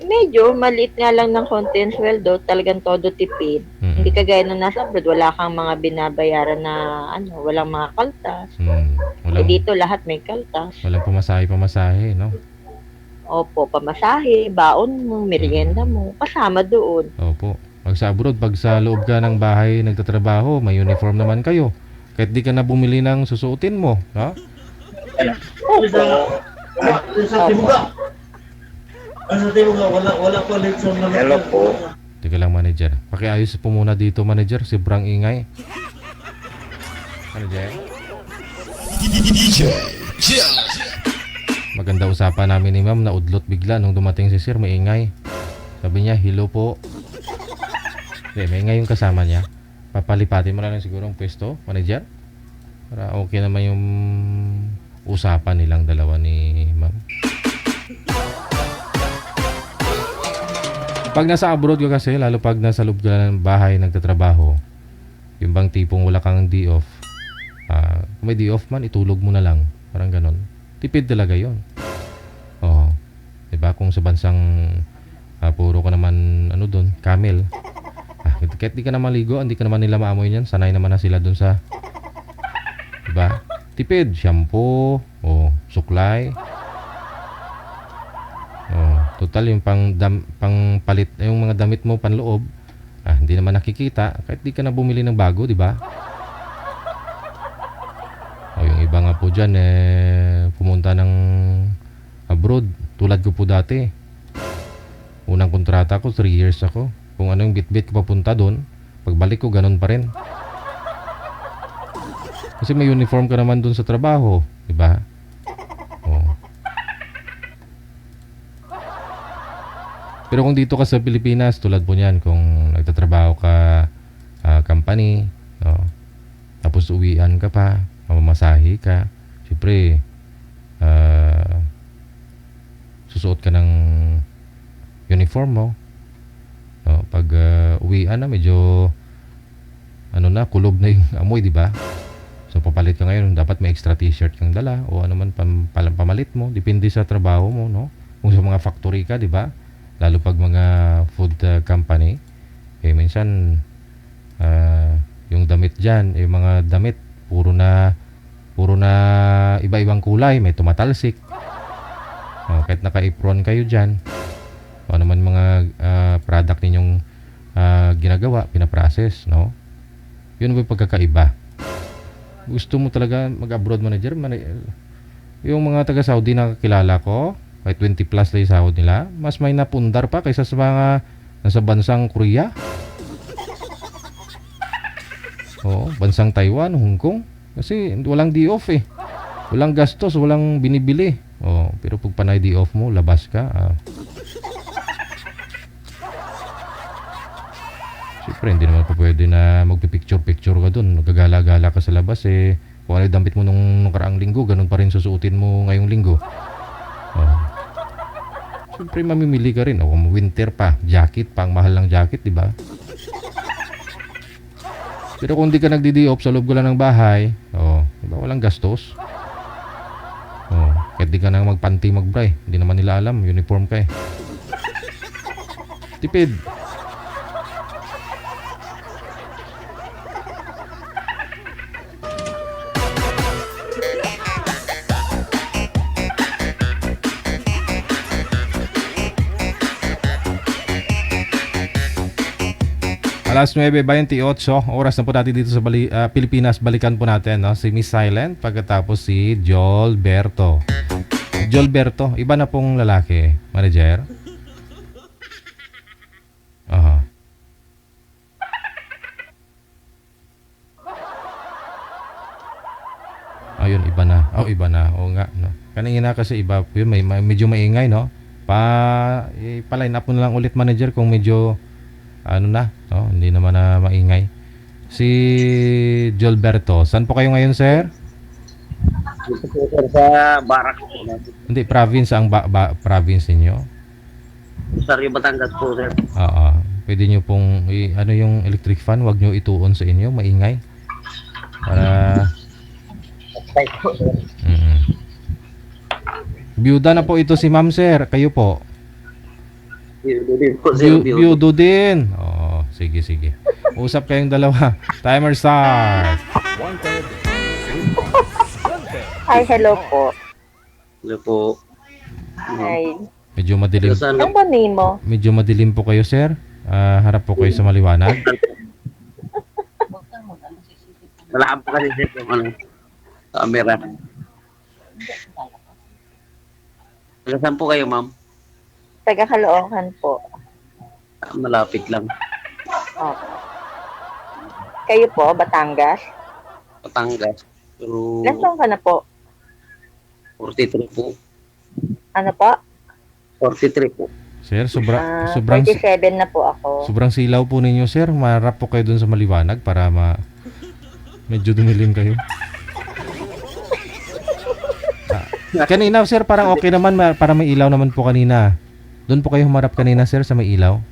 Medyo maliit nga lang ng konti ang sweldo, talagang todo tipid. Hindi kagaya nung nasa abroad, wala kang mga binabayaran na walang mga kaltas. Dito lahat may kaltas. Walang pamasahe, no? Opo, pamasahe, baon mo, merienda mo, kasama doon. Opo. Pag sa abroad, pag sa loob ka ng bahay nagtatrabaho, may uniform naman kayo. Kahit di ka na bumili ng susuotin mo, no? Opo. Hello po. Teka lang, manager. Pakiayos po muna dito, manager. Sobrang ingay. Manager? Maganda usapan namin ni ma'am. Naudlot bigla nung dumating si sir. Maingay. Sabi niya, hello po. Maingay yung kasama niya. Papalipatin mo na lang siguro ang pwesto, manager. Para okay naman yung usapan nilang dalawa ni ma'am. Pag nasa abroad ka kasi, lalo pag nasa loob ka ng bahay nagtatrabaho, Yung bang tipong wala kang day off. Kung may day off man, itulog mo na lang. Parang ganon. Tipid talaga yon. Oo. Diba? Kung sa bansang puro ka naman, ano doon, camel. Kahit di ka naman ligo, hindi ka naman nila maamoy yan. Sanay naman na sila doon sa, diba? Tipid, shampoo, suklay. Total yung pangpalit, yung mga damit mo panloob, hindi naman nakikita kahit di ka na bumili ng bago, di ba? Yung iba nga po dyan pumunta ng abroad, tulad ko po dati. Unang kontrata ko 3 years ako. Kung ano yung bit-bit ko papunta doon, pagbalik ko ganun pa rin. Kasi may uniform ka naman doon sa trabaho, di ba? Pero kung dito ka sa Pilipinas, tulad po niyan, kung nagtatrabaho ka company, tapos uwian ka pa, mamamasahe ka, siyempre, susuot ka ng uniform mo. Pag uwian na, medyo kulob na yung amoy, di ba? So papalit ka ngayon, dapat may extra t-shirt kang dala o ano man pamalit mo, depende sa trabaho mo, no? Kung sa mga factory ka, di ba? Lalo pag mga food company, minsan yung damit diyan, yung mga damit puro na iba-ibang kulay, may tumatalsik. Kahit naka-apron kayo diyan, ano naman mga product ninyong ginagawa, pinaprocess, no? Yun ba yung pagkakaiba? Gusto mo talaga mag-abroad manager? Yung mga taga Saudi na kakilala ko, may 20 plus lang yung sahod nila, mas may napundar pa kaysa sa mga nasa bansang Korea. Bansang Taiwan, Hong Kong. Kasi walang day off eh. Walang gastos, walang binibili. Pero pag panay day off mo, labas ka. Siyempre, hindi naman pa pwede na magpipicture-picture ka dun. Nagagala-gala ka sa labas eh. Kung ano yung damit mo nung nakaraang linggo, ganun pa rin susuotin mo ngayong linggo. Siyempre, mamimili ka rin. Kung winter pa, jacket pa, ang mahal ng jacket, di ba? Pero kung di ka nagdi-day off sa loob ko lang ng bahay, diba, walang gastos. Kahit di ka nang magpanty magbray, hindi naman nila alam, uniform ka eh. Tipid. Alas 9:28, oras na po natin dito sa Pilipinas. Balikan po natin si Miss Silent, pagkatapos si Jolberto. Jolberto, iba na pong lalaki, manager. Ayun, iba na. Iba na. Oo nga, no. Kanina kasi iba, yun, may medyo maingay, no? Pa-line up mo na lang ulit, manager, kung medyo hindi naman na maingay. Si Jolberto, saan po kayo ngayon, sir? Dito po, sir, sa Barak po natin. Hindi, province ang province ninyo? Sa Rio Batangas po, sir. Pwede nyo pong, yung electric fan, wag nyo ituon sa inyo, maingay. Para... Right po, sir. Byuda na po ito si ma'am, sir. Kayo po? Byudo din. Sige. Usap kayong dalawa. Timer start. Hi, hello po. Hello po. Hi. Medyo madilim. Ano ba name mo? Medyo madilim po kayo, sir. Harap po kayo sa maliwanag. Wala po kasi, sir, yung camera. Saan po kayo, ma'am? Taga Caloocan po. Malapit lang. Kayo po, Batangas? Batangas. Pero... Ilan taon ka na po? 43 po. Ano po? 43 po. Sir, sobrang 47 na po ako. Sobrang silaw po ninyo, sir. Marap po kayo dun sa maliwanag para medyo dumilim kayo. Kanina, sir, parang okay naman. Para may ilaw naman po kanina. Doon po kayo humarap kanina, sir, sa may ilaw.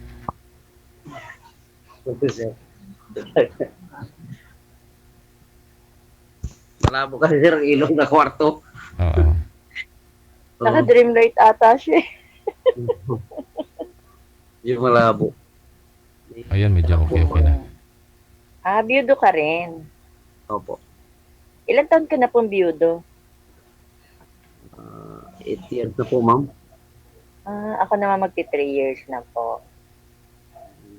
Malabo kasi sir, ilong na kwarto. Oo. Naka-dream light ata siya. Yung malabo. Ayan, medyo okay na. Biyudo ka rin. Opo. Ilan taon ka na pong biyudo? 8 years na po, ma'am. Ako naman magti 3 years na po.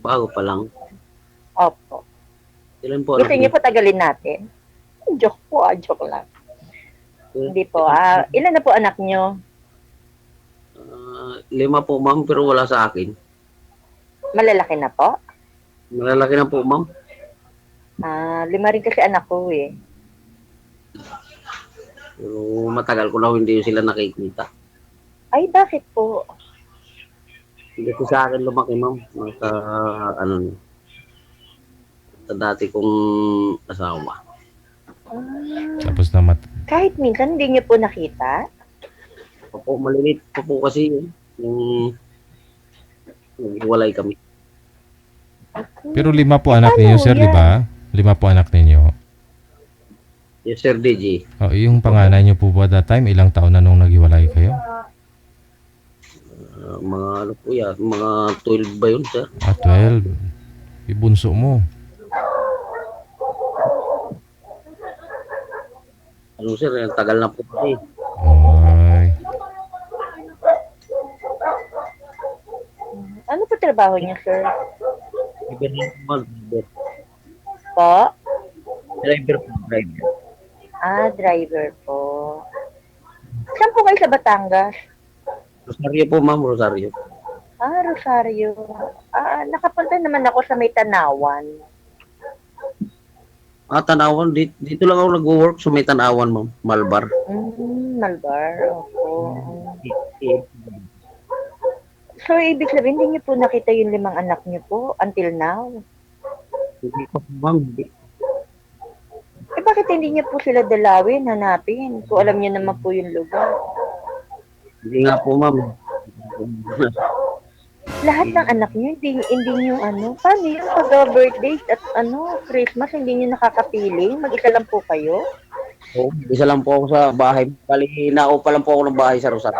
Bago pa lang. Opo. Ilan po? Gusto niyo po tagalin natin? Joke po, joke lang. Hindi po. Ilan na po anak niyo? 5 po, ma'am, pero wala sa akin. Malalaki na po? Malalaki na po, ma'am. 5 rin kasi anak ko eh. Pero matagal ko na hindi sila nakikita. Ay, bakit po? Hindi ko sa akin lumaki, ma'am. Sa dati kong asawa. Tapos na Kahit minsan hindi niyo po nakita? Opo, maliit pa po kasi yung naghiwalay kami. Pero 5 po anak ninyo, sir, di ba? 5 po anak ninyo. Yes, Sir DJ. Oh, yung panganay niyo po ba that time, ilang taon na nung naghiwalay kayo? Mga ano po yan, mga 12 ba yun, sir? 12. Ibunso mo. Ano, sir, ang tagal na po kasi. Ay. Ano po trabaho niyo, sir? Driver. Po? Driver po, driver. Driver po. Saan po kayo sa Batangas? Rosario po, ma'am, Rosario. Rosario. Nakapunta naman ako sa may Tanawan. Tanawan. Dito lang ako nag-work sa may Tanawan, ma'am. Malbar. Malbar. Opo. So, ibig sabihin, hindi niyo po nakita yung 5 anak niyo po until now? Hindi ko po, ma'am. Bakit hindi niyo po sila dalawin, hanapin? Kung alam niyo naman po yung lugar. Hindi nga po, ma'am. Lahat ng anak niyo, hindi niyo paano yung pag-birthday at Christmas, hindi niyo nakakapiling? Mag-isa lang po kayo? Oo, isa lang po ako sa bahay. Bali, naupa lang po ako ng bahay sa Rosario.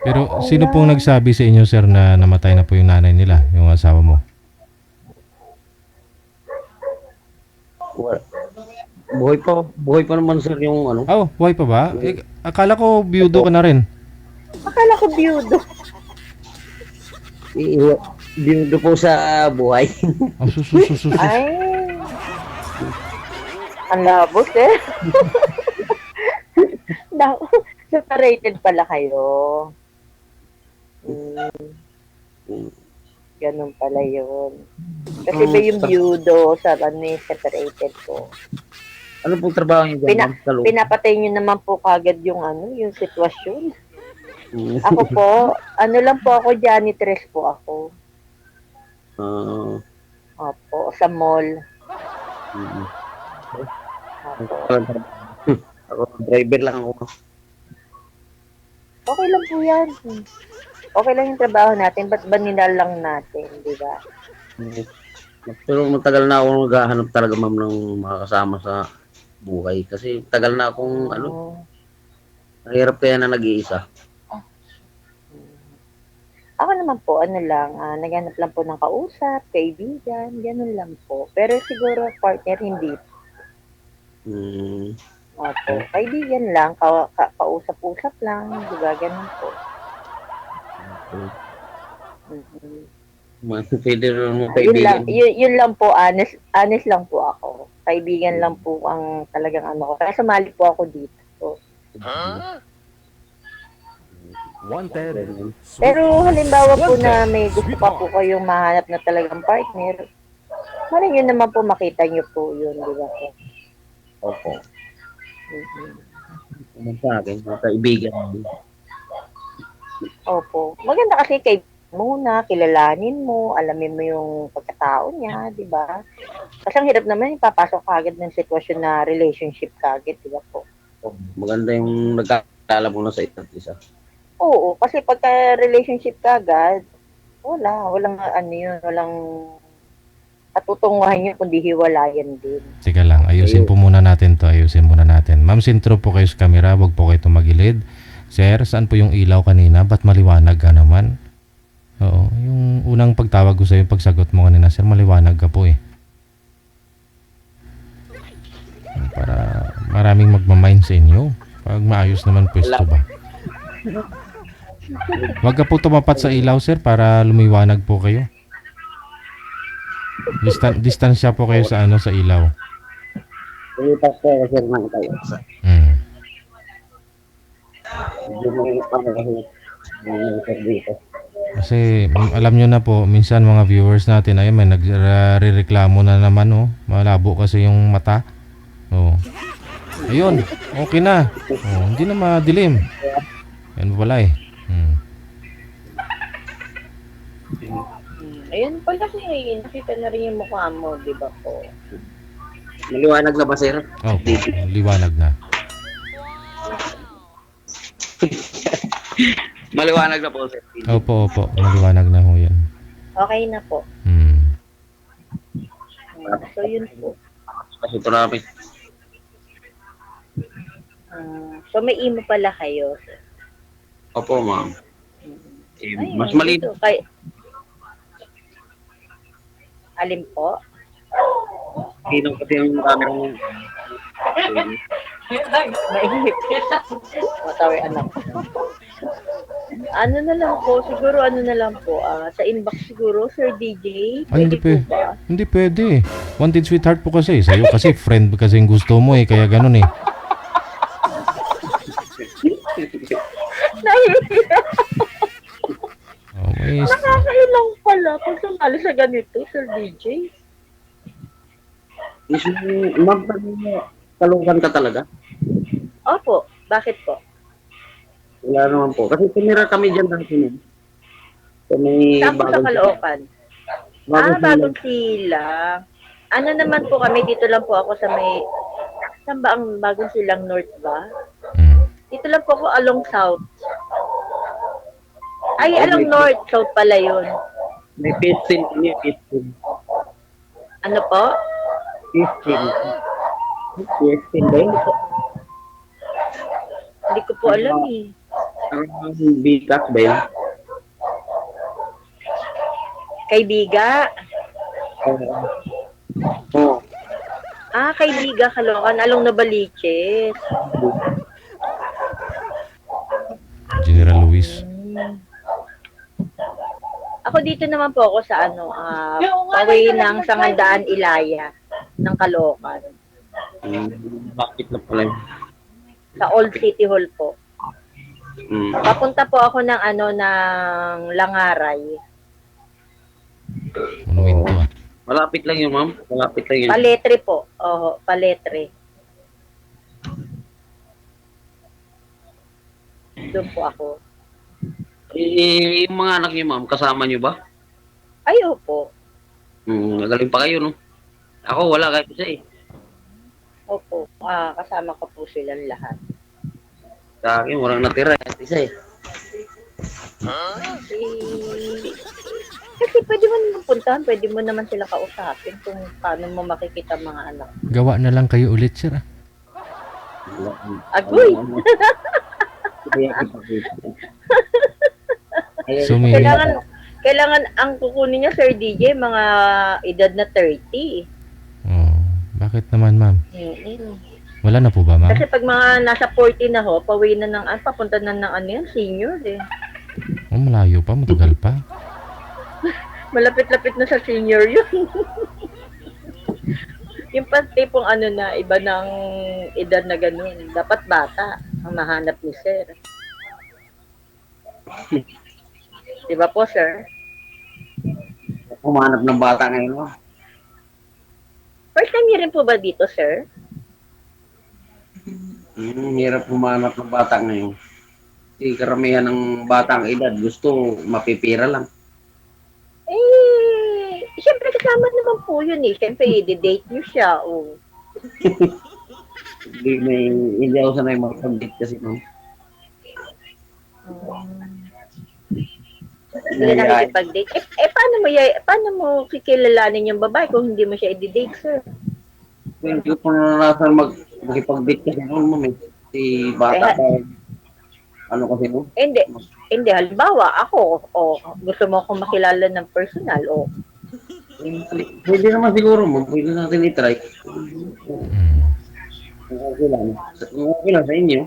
Pero sino pong nagsabi sa inyo, sir, na namatay na po yung nanay nila, yung asawa mo? Buhay pa naman, sir, yung ano. Buhay pa ba? Akala ko biyudo ka na rin. Akala ko biyudo. Biyudo po sa buhay. Ay. Ang labo, sir. Separated pala kayo. Ganun pala yun. Kasi ba yung biyudo sa separated po. Ano pong trabaho niyo dyan? Pinapatay niyo naman po kagad yung yung sitwasyon. Ako po, lang po ako, janitress po ako. Opo, sa mall. Ako, driver lang ako. Okay lang po yan. Okay lang yung trabaho natin, ba't ba lang natin, di ba? Pero matagal na ako naghahanap talaga, ma'am, ng mga kasama sa buhay. Kasi tagal na akong, nahirap kaya na nag-iisa. Ako naman po, naghanap lang po ng kausap, kaibigan, ganun lang po. Pero siguro partner, hindi. Opo, kaibigan lang, kausap-usap lang, di ba, ganun po. Pwede rin mo kaibigan. Yun lang po, honest lang po ako. Kaibigan lang po ang talagang ko. Kaya sumali po ako dito. Wanted. Pero halimbawa po na may gusto pa po kayong mahanap na talagang partner, mali nyo naman po makita nyo po yun, di ba po? Opo. Sa akin, mga kaibigan. Opo. Maganda kasi kay muna, kilalanin mo, alamin mo yung pagkatao niya, di ba? Kasi ang hirap naman, ipapasok kagad ng sitwasyon na relationship kagad, di ba po? Maganda yung nagkakala mo na sa isa't isa. Oo, kasi pagka relationship kagad, walang At tutunguhan nyo kundi hiwalayan din. Teka lang, ayusin po muna natin to. Ayusin muna natin. Ma'am, sintro po kayo sa camera. Huwag po kayo tumagilid. Sir, saan po yung ilaw kanina? Ba't maliwanag ka naman? Oo, yung unang pagtawag ko sa'yo, pagsagot mo kanina, sir, maliwanag ka po eh. Para maraming magmamind sa inyo. Pag maayos naman pwesto ba? Huwag ka po tumapat sa ilaw, sir, para lumiwanag po kayo. Distansya po kayo sa sa ilaw. Pilipas ko kasi naman tayo. Hindi mo dito. Kasi alam nyo na po, minsan mga viewers natin, ayun, may nagrereklamo na naman, oh. Malabo kasi yung mata. Oh. Ayun, okay na. Oh, hindi na madilim. Yan pala eh. Ayun pala nakita na rin yung mukha mo, di ba po? Maliwanag na ba, sir? Oh, liwanag na. Maliwanag na po, sir. Opo, maliwanag na ho yan. Okay na po. So yun po. Kasi ito namin. So may imo pala kayo. Opo, ma'am. Ay, Mas malino. Alin po? Sinong kasi yung maraming Mainip. Matawi anak. Ano na lang po, siguro sa inbox siguro, Sir DJ. Ay, hindi Pwede po ba? Hindi pwede. Wanted sweetheart po kasi. Sa'yo kasi friend kasi yung gusto mo eh. Kaya ganun eh. Nakakailang pala pag sumali sa ganito, Sir DJ. Ma'am, talukan ka talaga? Opo, bakit po? Wala naman po. Kasi tumira kami dyan dati nun. Saan po sa Caloocan? Bagong Silang. Ano naman po kami, dito lang po ako sa may, saan ba ang Bagong Silang North ba? Dito lang po ako along South. Ay, along North, South pala yun. May 15 kami, 15. Ano po? 15 ba yun? Hindi ko po alam eh. Ang bigas ba yun? Kay Biga? Oo. Kay Biga, Caloocan, along Novaliches. General Luis. Ako dito naman po ako sa paway ng Sangandaan, Ilaya, ng Caloocan. Bakit na pala yun? Sa Old City Hall po. Papunta po ako ng ng Langaray. Manuwin to ah. Malapit lang yun, ma'am. Malapit lang yun. Paletre po. Oo, Paletre. Doon po ako. Yung mga anak niyo, ma'am, kasama niyo ba? Ay, opo. Nagaling pa kayo, no? Ako, wala kahit isa eh. Opo. Kasama ko po silang lahat. Sa akin, walang natira kahit isa eh. Kasi pwede mo naman puntahan, pwede mo naman sila kausapin kung paano mo makikita mga anak. Gawa na lang kayo ulit, sir ah. Agoy! So, Kailangan ang kukunin niya, Sir DJ, mga edad na 30. Oh, bakit naman, ma'am? Wala na po ba, ma'am? Kasi pag mga nasa 40 na ho, pauwi na ng, papunta na ng yan, senior eh. Oh, malayo pa, matagal pa. Malapit-lapit na sa senior yun. Yung tipong na, iba ng edad na ganun. Dapat bata ang mahanap ni Sir. Diba po, Sir? Humanap ng bata ngayon, ma'am. First time niyo rin po ba dito, Sir? Hirap humanap ng bata ngayon. Kasi karamihan ng batang edad gusto mapipira lang. Siyempre kasama naman po yun eh. Siyempre, i-date niyo siya. Oh. Hindi ako sanay mag-date kasi, ma'am. Hindi ka nakikipag-date. Paano mo kikilalanin yung babae kung hindi mo siya i-date, sir? Hindi ko naranasan makipag-date kasi noon, ma'am. Si bata pa. Ano kasi no? Hindi. Halimbawa, ako, gusto mo akong makilala ng personal, Pwede naman siguro, ma'am. Pwede natin i-try. Okay lang. Okay lang sa inyo.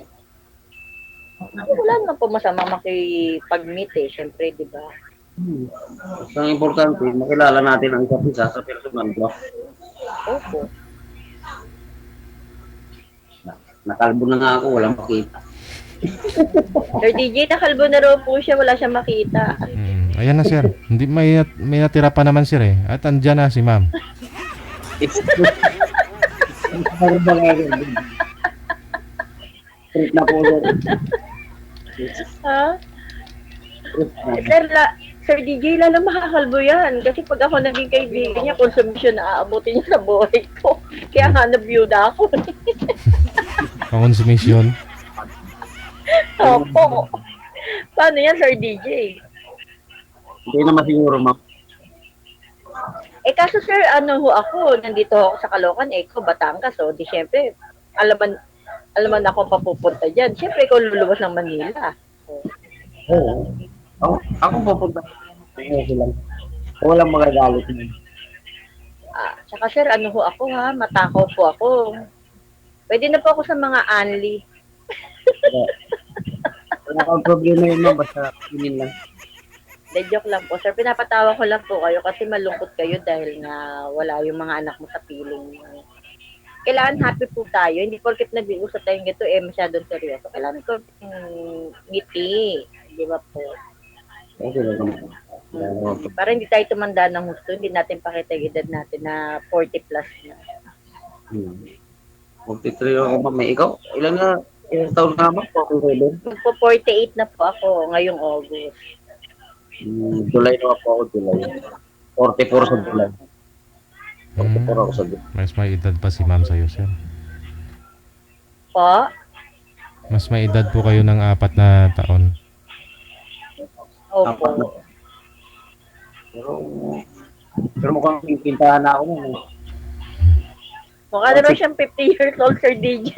Wala naman po masama makipag-meet Siyempre, di ba? Ang importante, makilala natin ang isa't isa sa personal, di ba? Opo. Nakalbo na nga ako, walang makita. Sir DJ, nakalbo na raw po siya, wala siyang makita. Ayan na, sir. Hindi may natira pa naman, sir eh. At andyan na si ma'am. Trip na po, sir. Ha? Sir DJ, lalo makakalbo yan. Kasi pag ako naging kaibigan niya, konsumisyon na aabutin niya sa buhay ko. Kaya nga nabiyuda ako. Konsumisyon. Opo. Paano yan, Sir DJ? Hindi naman siguro, ma'am. Kaso sir, ako, nandito ako sa Caloocan, ikaw, Batangas, di syempre, alaman ako papupunta dyan. Syempre, ikaw luluwas ng Manila. Oo. Ako pupunta. Okay lang. Walang magagalit na. Tsaka sir, ako matakaw po ako. Pwede na po ako sa mga Anli. Wala kang problema yun, ma'am. Basta pinin lang. Joke lang po. Sir, pinapatawa ko lang po kayo kasi malungkot kayo dahil nga wala yung mga anak mo sa piling. Kailangan happy po tayo. Hindi porket nag-iusap tayong gito, masyadong seryoso. Kailangan ko ngiti. Di ba po? Okay lang. Para hindi tayo tumanda ng gusto, hindi natin pakita yung edad natin na 40 plus na. 43 ako, ma'am. Ikaw? Ilang taon na, ma'am? Magpo-48 na po ako ngayong August. July na po ako, July. 44 sa July. 44 ako sa July. Mas may edad pa si ma'am sa'yo, sir. Po? Mas may edad po kayo ng 4 na taon. Opo. Pero mukhang pintahan na ako nun. Mukha naman siyang 50 years old, Sir DJ.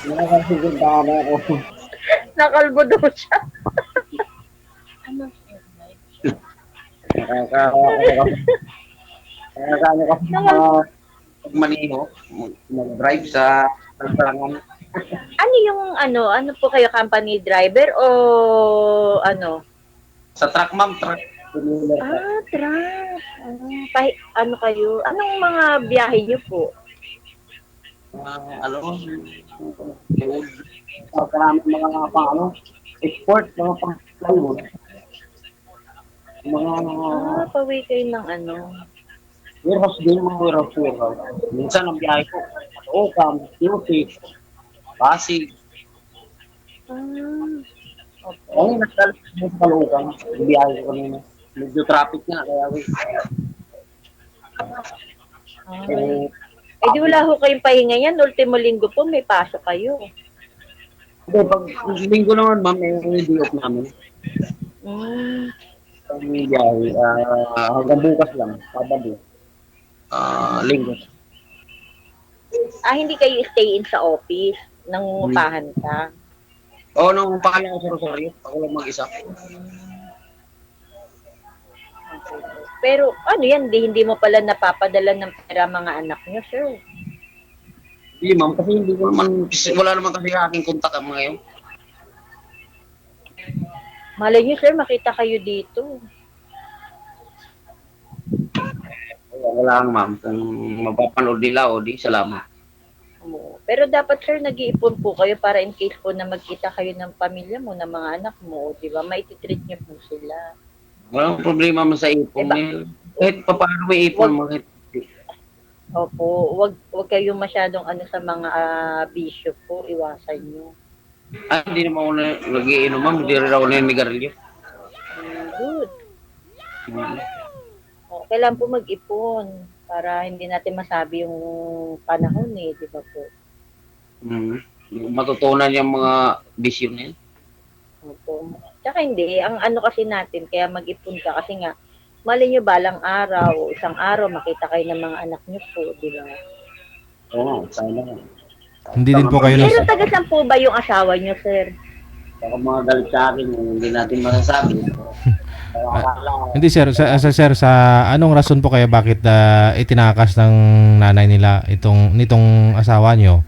Mukhang pintahan na ako. Nakalbo daw siya. Nakakaano kasi maniho, mag-drive sa Tantangan. Ano yung ano po kayo, company driver o ano? Sa truck, ma'am, truck. Truck. Ano kayo? Anong mga biyahe niyo po? Karami mga pang export, mga pang-plywood. Pawi kayo ng warehouse din, mga warehouse. Minsan ang biyahe ko, Ocam, Tuesday, Pasig. Okay. Ay, nagdalas mo sa Caloocan. Biyahe ko kanina. Medyo traffic nga, kaya di wala ho kayong pahinga yan. Ultimo linggo po, may pasok kayo. Hindi, pag linggo naman, ma'am, may day off namin. Pag may biyahe, hanggang bukas lang, Sabado. Linggo. Hindi kayo stay in sa office. Nangungupahan ka. Oo, nung pangalan ko sa Rosario, ako lang mag-isa. Pero yan, hindi mo pala napapadala ng pera mga anak niyo, sir? Hindi, ma'am, kasi hindi ko naman, wala naman kasi aking kontak ang mga yun. Malay niyo, sir, makita kayo dito. Wala lang, ma'am. Kung mapapanood nila, di, salamat. Pero dapat, sir, nag-iipon po kayo para in case po na magkita kayo ng pamilya mo, ng mga anak mo, di ba? Maititreat niyo po sila. Walang problema man sa ipon. Diba? Kahit paano may ipon mo. Opo, wag kayo masyadong sa mga bisyo po, iwasan niyo. Hindi naman ako nag-iinom, ma'am. Hindi rin ako naninigarilyo. Good. Kailan po mag-ipon para hindi natin masabi yung panahon di ba po? Matutunan yung mga bisyo na yun. Opo. Tsaka hindi, ang ano kasi natin, kaya mag-ipon ka kasi nga, mali nyo balang araw, isang araw, makita kayo ng mga anak nyo po, di ba? Oo, sana. Hindi din po kayo Pero taga saan po ba yung asawa nyo, sir? Baka mga galit sa akin, hindi natin masasabi. Kaya Hindi sir, sir, sa anong rason po kaya bakit itinakas ng nanay nila nitong asawa nyo,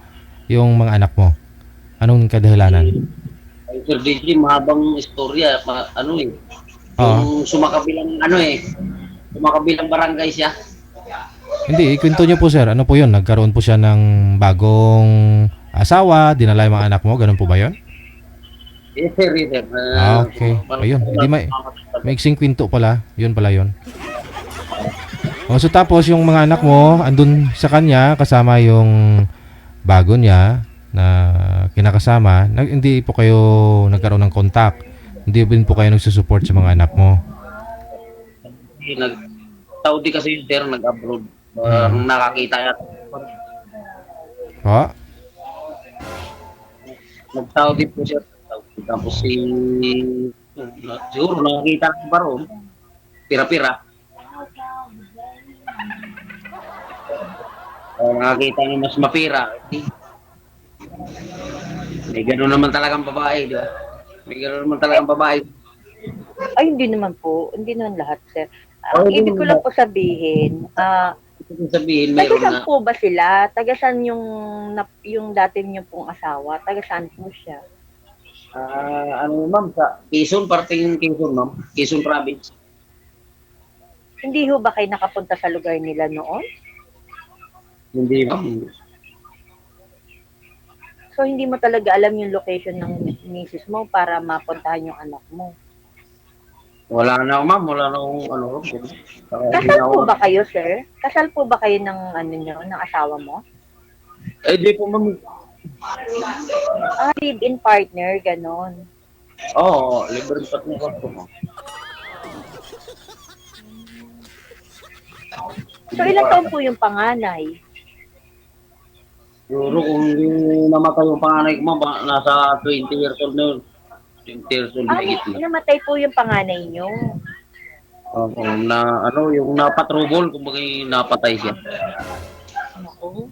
yung mga anak mo? Anong kadahilanan? ay, Sir DJ, mahabang istorya. Ano eh. Oo. Yung sumakabilang barangay siya. Hindi, ikwento nyo po sir, ano po yun? Nagkaroon po siya ng bagong asawa, dinala yung mga anak mo, ganun po ba yun? Yes, sir, yes, sir. Okay. Ayun, hindi maiksing kwento pala. Yun pala yun. So tapos yung mga anak mo andun sa kanya kasama yung bago niya na kinakasama, hindi po kayo nagkaroon ng contact. Hindi din po kayo nagsusupport sa mga anak mo. Saudi kasi yung sir, nag-abroad. Nakakita yata. Po? Nag-Saudi po siya. Tapos siguro nakakita ng baro. Pira-pira. Nakakita ng mas mapira. May gano'n naman talagang babae, di ba? May gano'n naman talagang babae. Ay, hindi naman po. Hindi naman lahat, sir. Ang ibig ko lang po sabihin, sabihin, taga meron saan na. po ba sila? Taga saan yung dati niyo pong asawa? Taga saan po siya? Ano ma'am, sa Quezon, parting Quezon ma'am. Quezon province. Hindi ho ba kayo nakapunta sa lugar nila noon? Hindi ma'am. So, hindi mo talaga alam yung location ng misis mo para mapuntahan yung anak mo. Wala na ma'am, wala na akong ano. Kasal po ba kayo, sir? Kasal po ba kayo ng ng asawa mo? Eh, di po ma'am. Live-in partner, ganon. Oo, libre partner ko ma'am. So, ilang taon po yung panganay? Siguro kung yung namatay yung panganay ko ma'am, nasa 20 years old na yun. 20 years old na higit na. Namatay po yung panganay nyo. Oo, yung napatrubol, kumbaga napatay siya. Ako.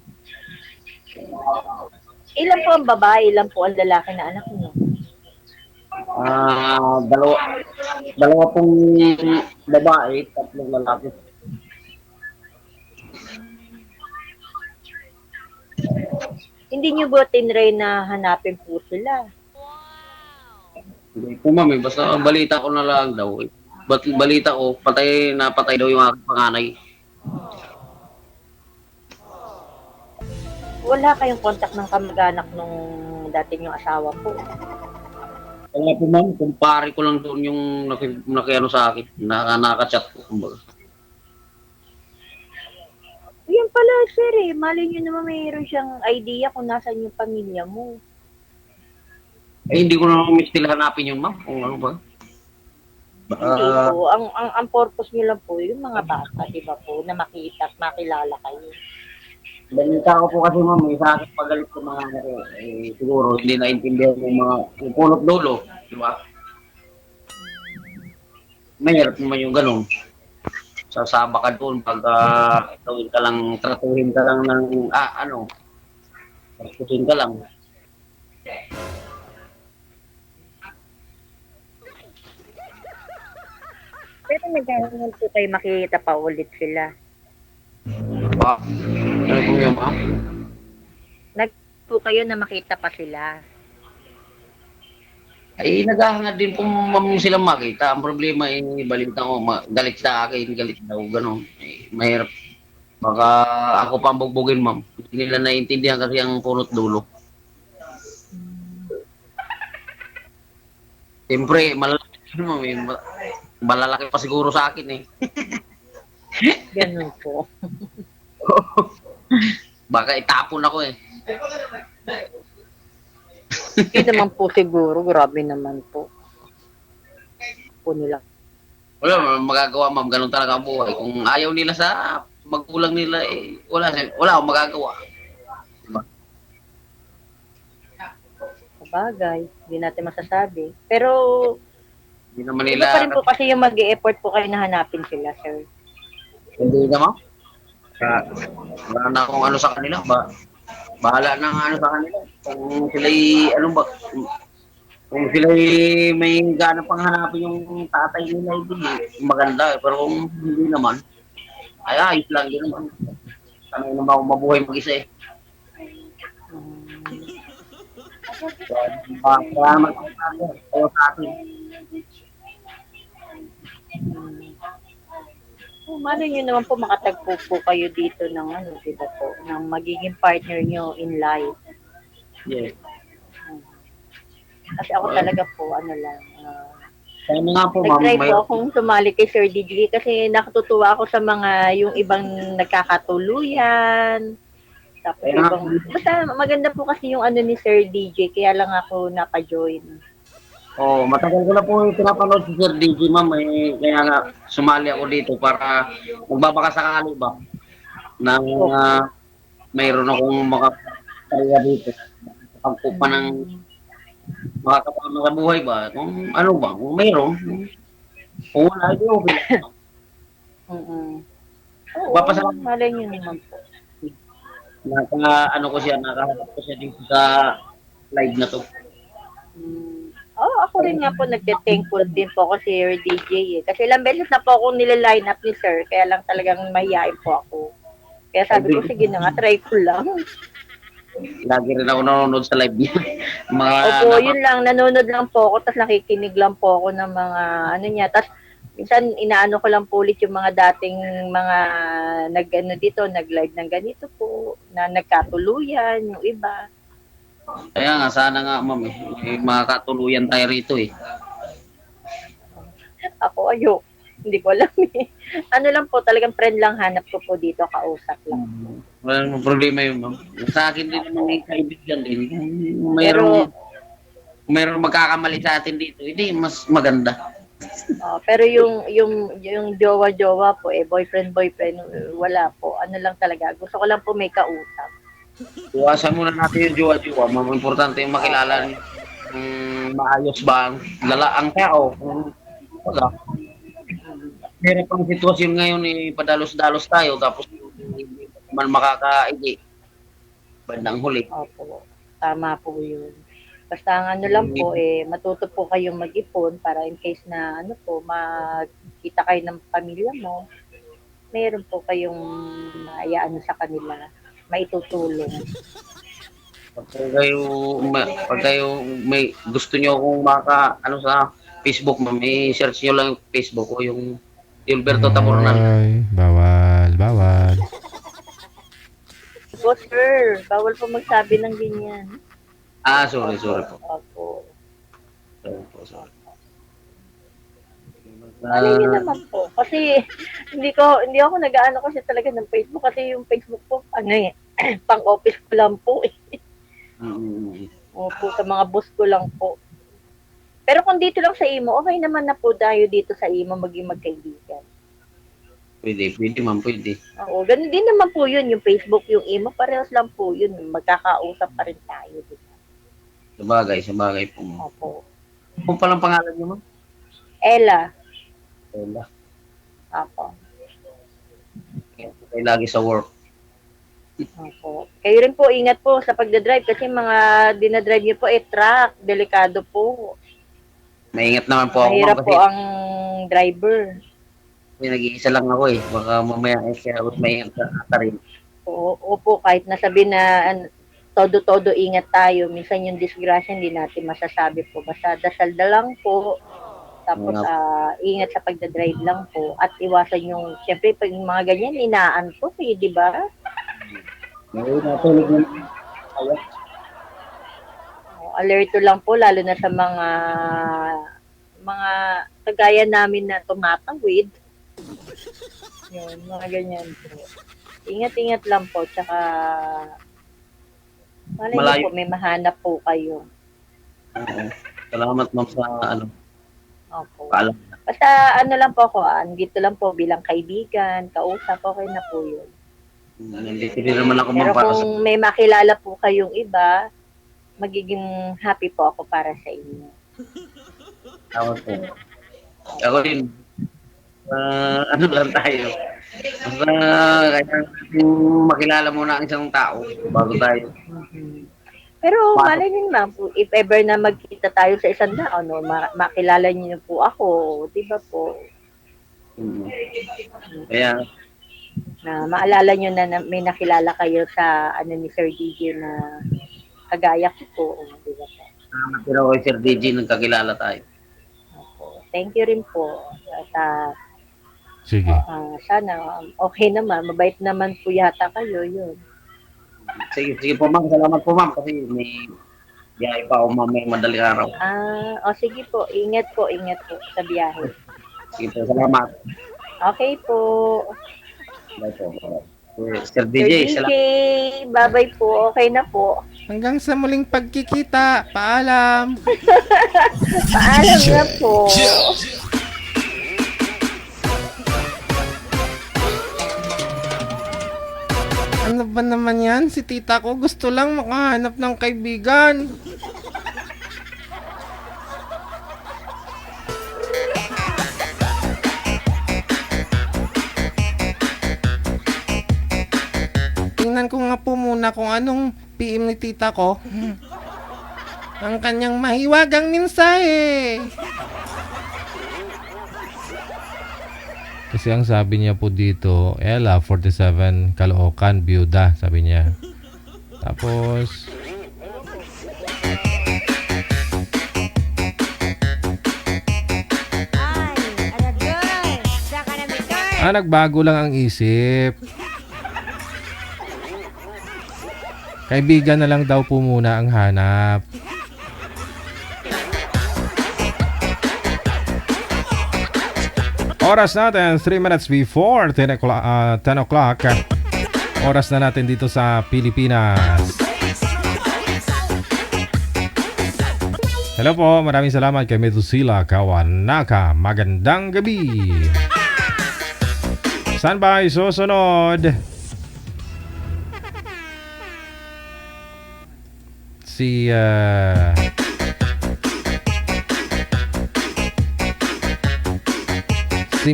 Ilan po ang babae, ilan po ang lalaki na anak niyo? Dalawa pong babae, tatlong lalaki. Hindi niyo ba tinry na hanapin po sila? Hindi po ma'am, basta balita ko na lang daw. Balita ko, napatay daw yung aking panganay. Wala kayong kontak ng kamag-anak nung dati niyong asawa po? Kaya po ma'am, kumpare ko lang doon yung nakiano sa akin, nakachat ko kumbaga. Yan pala, sir eh. Malay niyo naman mayroon siyang idea kung nasan yung pamilya mo. Eh, hindi ko na mistil hanapin yun ma'am, kung ano ba. Hindi po. Ang purpose niyo lang po, yung mga bata, di ba po, na makita at makilala kayo. Balita ko po kasi ma'am, may sa akin pagalit ko mga siguro hindi naintindihan yung punot dulo, di ba? Mahirap naman yung ganun. Sasama ka doon pag tratuhin ka lang ng tratuhin ka lang. Pero naghahanap po kayo makikita pa ulit sila. Ano po yung ma'am? Po kayo na makita pa sila. Ay, naghahangad din po ma'am silang makita. Ang problema balita ko, galit sa akin, galit daw, gano'n. Mahirap. Baka ako pa ang bugbugin ma'am. Hindi nila naiintindihan kasi ang punot dulo. Siyempre, malalaki pa siguro sa akin eh. Ganun po. Baka itapon ako eh. Hindi naman po siguro. Grabe naman po. Po nila. Wala magagawa ma'am. Ganun talaga ang buhay. Kung ayaw nila sa magulang nila wala akong magagawa. Diba? Sabagay. Hindi natin masasabi. Pero Hindi naman Iba pa rin nila, po kasi yung mag-e-effort po kayo na hanapin sila, sir. hindi naman. Wala na akong ano sa kanila. Bahala na ang ano sa kanila. Kung sila'y, ano ba, kung sila'y may gana pang hanapin yung tatay nila, hindi maganda. Pero kung hindi naman, ay ayos lang din naman. Ano yung naman mabuhay mag-isa eh. Kaya naman kayo sa atin. Malay nyo naman po makatagpo po kayo dito ng ano, diba po, ng magiging partner nyo in life. Yes. Kasi ako talaga po, ano lang, Kaya nga po, ma'am, nag-try may... po akong sumali kay Sir DJ kasi nakatutuwa ako sa mga yung ibang nagkakatuluyan. Tapos ibang, basta maganda po kasi yung ano ni Sir DJ, kaya lang ako napa-join. Oh, matagal ko na po yung pinapanood si Sir DJ, ma'am. Eh, kaya nga, sumali ako dito para magbabakasakali ba na mayroon akong makapagkaya dito. Pagpupa ng makakapama sa buhay ba? Kung ano ba? Kung mayroon. Kung wala, hindi okay. Oo, malay nyo naman po. Ano ko siya, nakahanap ko siya dito sa live na to. Ako rin nga po nagte-thankful din po ako si Sir DJ eh. Kasi ilang beses na po ako nila-line up ni Sir, kaya lang talagang mahihain po ako. Kaya sabi ko, sige na nga, try ko lang. Lagi rin ako nanonood sa live niya. Opo, yun lang, nanonood lang po ako, tapos nakikinig lang po ako ng mga ano niya. Tapos minsan inaano ko lang po ulit yung mga dating mga nag-ano dito, nag-live ng ganito po, na nagkatuluyan, yung iba. Kaya nga, sana nga, ma'am, makakatuluyan tayo rito eh. Ako, hindi ko alam eh. Ano lang po, talagang friend lang hanap ko po dito, kausap lang. Walang problema yun, ma'am. Sa akin din naman may kaibigan din. Mayroong magkakamali sa atin dito, hindi, mas maganda. Pero yung jowa-jowa po, boyfriend, wala po. Ano lang talaga, gusto ko lang po may kausap. Iwasan muna natin yung jowa-jowa. Ma'am, importante yung makilala niyo. Maayos ba ang ang tao? Wala. Meron pang sitwasyon ngayon padalos-dalos tayo tapos hindi man makakaigi. Bandang huli. Opo, tama po yun. Basta ang ano lang po, matuto po kayong mag-ipon para in case na ano po, makita kayo ng pamilya mo, meron po kayong maayaan sa kanila, maitutulong. Pag kayo may gusto nyo kung ano sa Facebook, ma'am, i-search nyo lang yung Facebook o yung Gilberto Tamornal. Ay, bawal. Po, sir, bawal po magsabi ng ganyan. Sorry po. Opo. Sorry. Malay niyo naman po. Kasi hindi ako nag-aano kasi talaga ng Facebook kasi yung Facebook po, pang-office ko lang po eh. Opo, sa mga boss ko lang po. Pero kung dito lang sa Imo, okay naman na po tayo dito sa Imo maging magkaibigan. Pwede ma'am, pwede. Oo, ganun din naman po yun. Yung Facebook, yung Imo, parehas lang po yun. Magkakausap pa rin tayo. Diba? Sabagay po. Opo. Kung palang pangalan niyo, ma'am? Ella. Opo. Kayo lagi sa work. Opo. Kayo rin po, ingat po sa pagdadrive kasi mga dinadrive niyo po truck. Delikado po. Maingat naman po ako. Mahirap po ang driver. Nag-iisa lang ako eh. Baka mamaya kaya maingat ka rin. Opo, kahit nasabi na todo-todo ingat tayo. Minsan yung disgrasya hindi natin masasabi po. Basta dasal na lang po. Tapos ingat sa pagdadrive lang po. At iwasan yung, syempre pag mga ganyan, inaan po eh, di ba? Alerto lang po, lalo na sa mga kagaya namin na tumatawid. Yun, mga ganyan po. Ingat-ingat lang po, tsaka malay po, may mahanap po kayo. Salamat ma'am sa Opo. paalam. Basta lang po ako, andito lang po bilang kaibigan, kausap, okay na po yun. Nandito din naman ako Pero ma'am para kung may makilala po kayong iba, magiging happy po ako para sa inyo. Tawag po. Ako rin. Ano lang tayo. Basta kailangan natin makilala muna ang isang tao bago tayo. Pero malay niyo ma'am, if ever na magkita tayo sa isang daan, no, makilala niyo po ako, di ba po? Kaya, Na maalala niyo na may nakilala kayo sa ano ni Sir DJ na kagaya ko po, di ba po? pero kay Sir DJ nagkakilala tayo. Thank you rin po. At Sige. sana okay naman, mabait naman po yata kayo, yun. Sige po ma'am, salamat po ma'am kasi may biyahe pa ako mamaya madaling araw. Sige po, ingat po sa biyahe. Sige po, salamat. Okay po. Bye po. Sir DJ, Sir DJ, bye-bye po. Okay na po. Hanggang sa muling pagkikita. Paalam. Paalam na po. Ano ba naman yan? Si tita ko gusto lang makahanap ng kaibigan. Tingnan ko nga po muna kung anong PM ni tita ko. Ang kanyang mahiwagang mensahe. Kasi ang sabi niya po dito, Ella, 47, Caloocan, byuda, sabi niya. Tapos, nagbago lang ang isip. Kaibigan na lang daw po muna ang hanap. Oras natin, 3 minutes before 10 o'clock. Oras na natin dito sa Pilipinas. Hello po, maraming salamat kay Metusila Kawanaka. Magandang gabi. Saan ba susunod? Si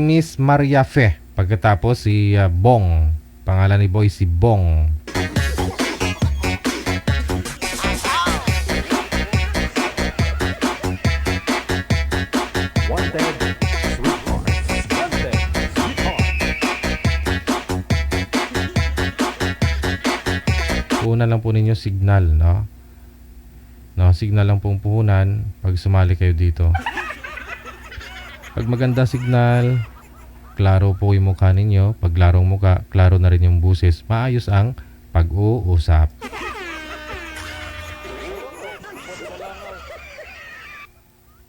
Miss Maria Fe. Pagkatapos si Bong. Pangalan ni Boy si Bong. Puhunan lang po ninyo signal, no? No, signal lang pong puhunan pag sumali kayo dito. Pag maganda signal, klaro po yung mukha ninyo. Pag klarong mukha, klaro na rin yung buses. Maayos ang pag-uusap.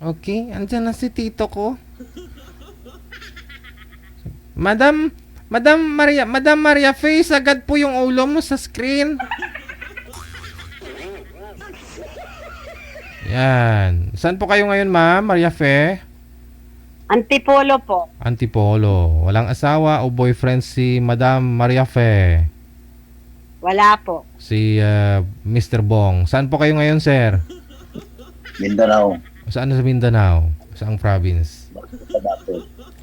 Okay, andyan na si tito ko. Madam Maria Face, agad po yung ulo mo sa screen. Yan. Saan po kayo ngayon, ma'am? Maria Fe? Antipolo po. Antipolo. Walang asawa o boyfriend si Madam Maria Fe? Wala po. Si Mr. Bong. Saan po kayo ngayon, sir? Mindanao. Saan sa Mindanao? Saang province?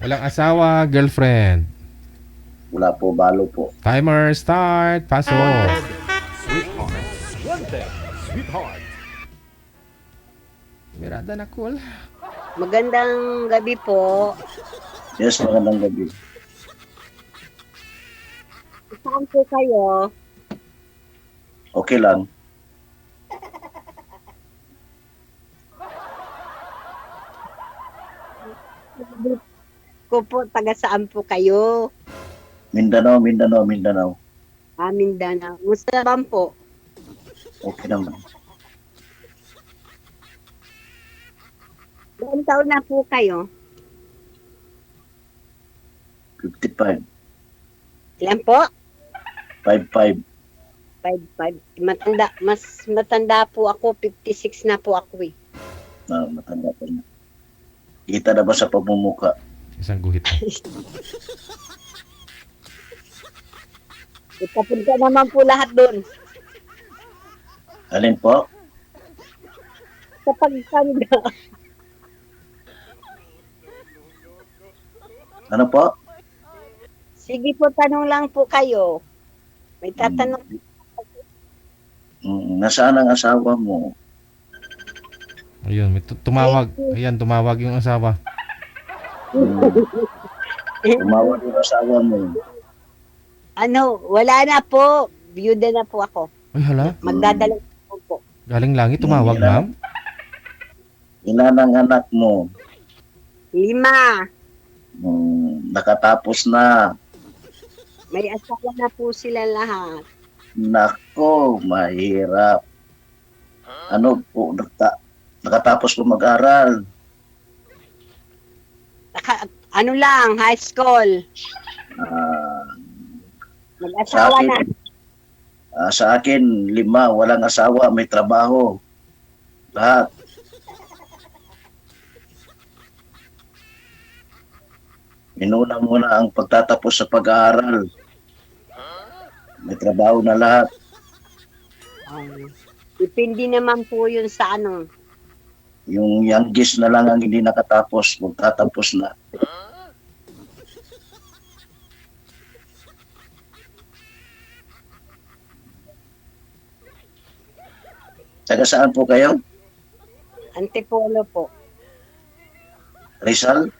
Walang asawa, girlfriend? Wala po, balo po. Timer start. Pasok. Sweetheart. Wanted. Sweetheart. Mirada na cool. Magandang gabi po. Yes, magandang gabi. Saan po kayo? Okay lang. Ko po, taga saan po kayo? Mindanao. Mindanao. Musta naman po? Okay naman. Ilang taon na po kayo? 55. Ilan po? 55. 5'5". Mas matanda po ako. 56 na po ako eh. Matanda pa na. Kita na ba sa pamumuka? Isang guhit. Itapunta naman po lahat doon. Alin po? Sa pagtanda. Ano po? Sige po, tanong lang po kayo. May tatanong. Nasaan ang asawa mo? Ayun, may tumawag. Ayan, tumawag yung asawa. Tumawag yung asawa mo. Ano, wala na po. Byuda na po ako. Ay, hala. Magdadala po. Galing langit, tumawag, ma'am. Ilan ang anak mo? 5. Nakatapos na. May asawa na po sila lahat. Nako, mahirap. Ano po, nakatapos po mag-aral. Ano lang, high school. Mag-asawa na. Sa akin, 5, walang asawa, may trabaho. Lahat. Inuna muna ang pagtatapos sa pag-aaral. May trabaho na lahat. Depende naman po yun sa ano. Yung youngest na lang ang hindi nakatapos, magtatapos na. Taga saan po kayo? Antipolo po. Rizal?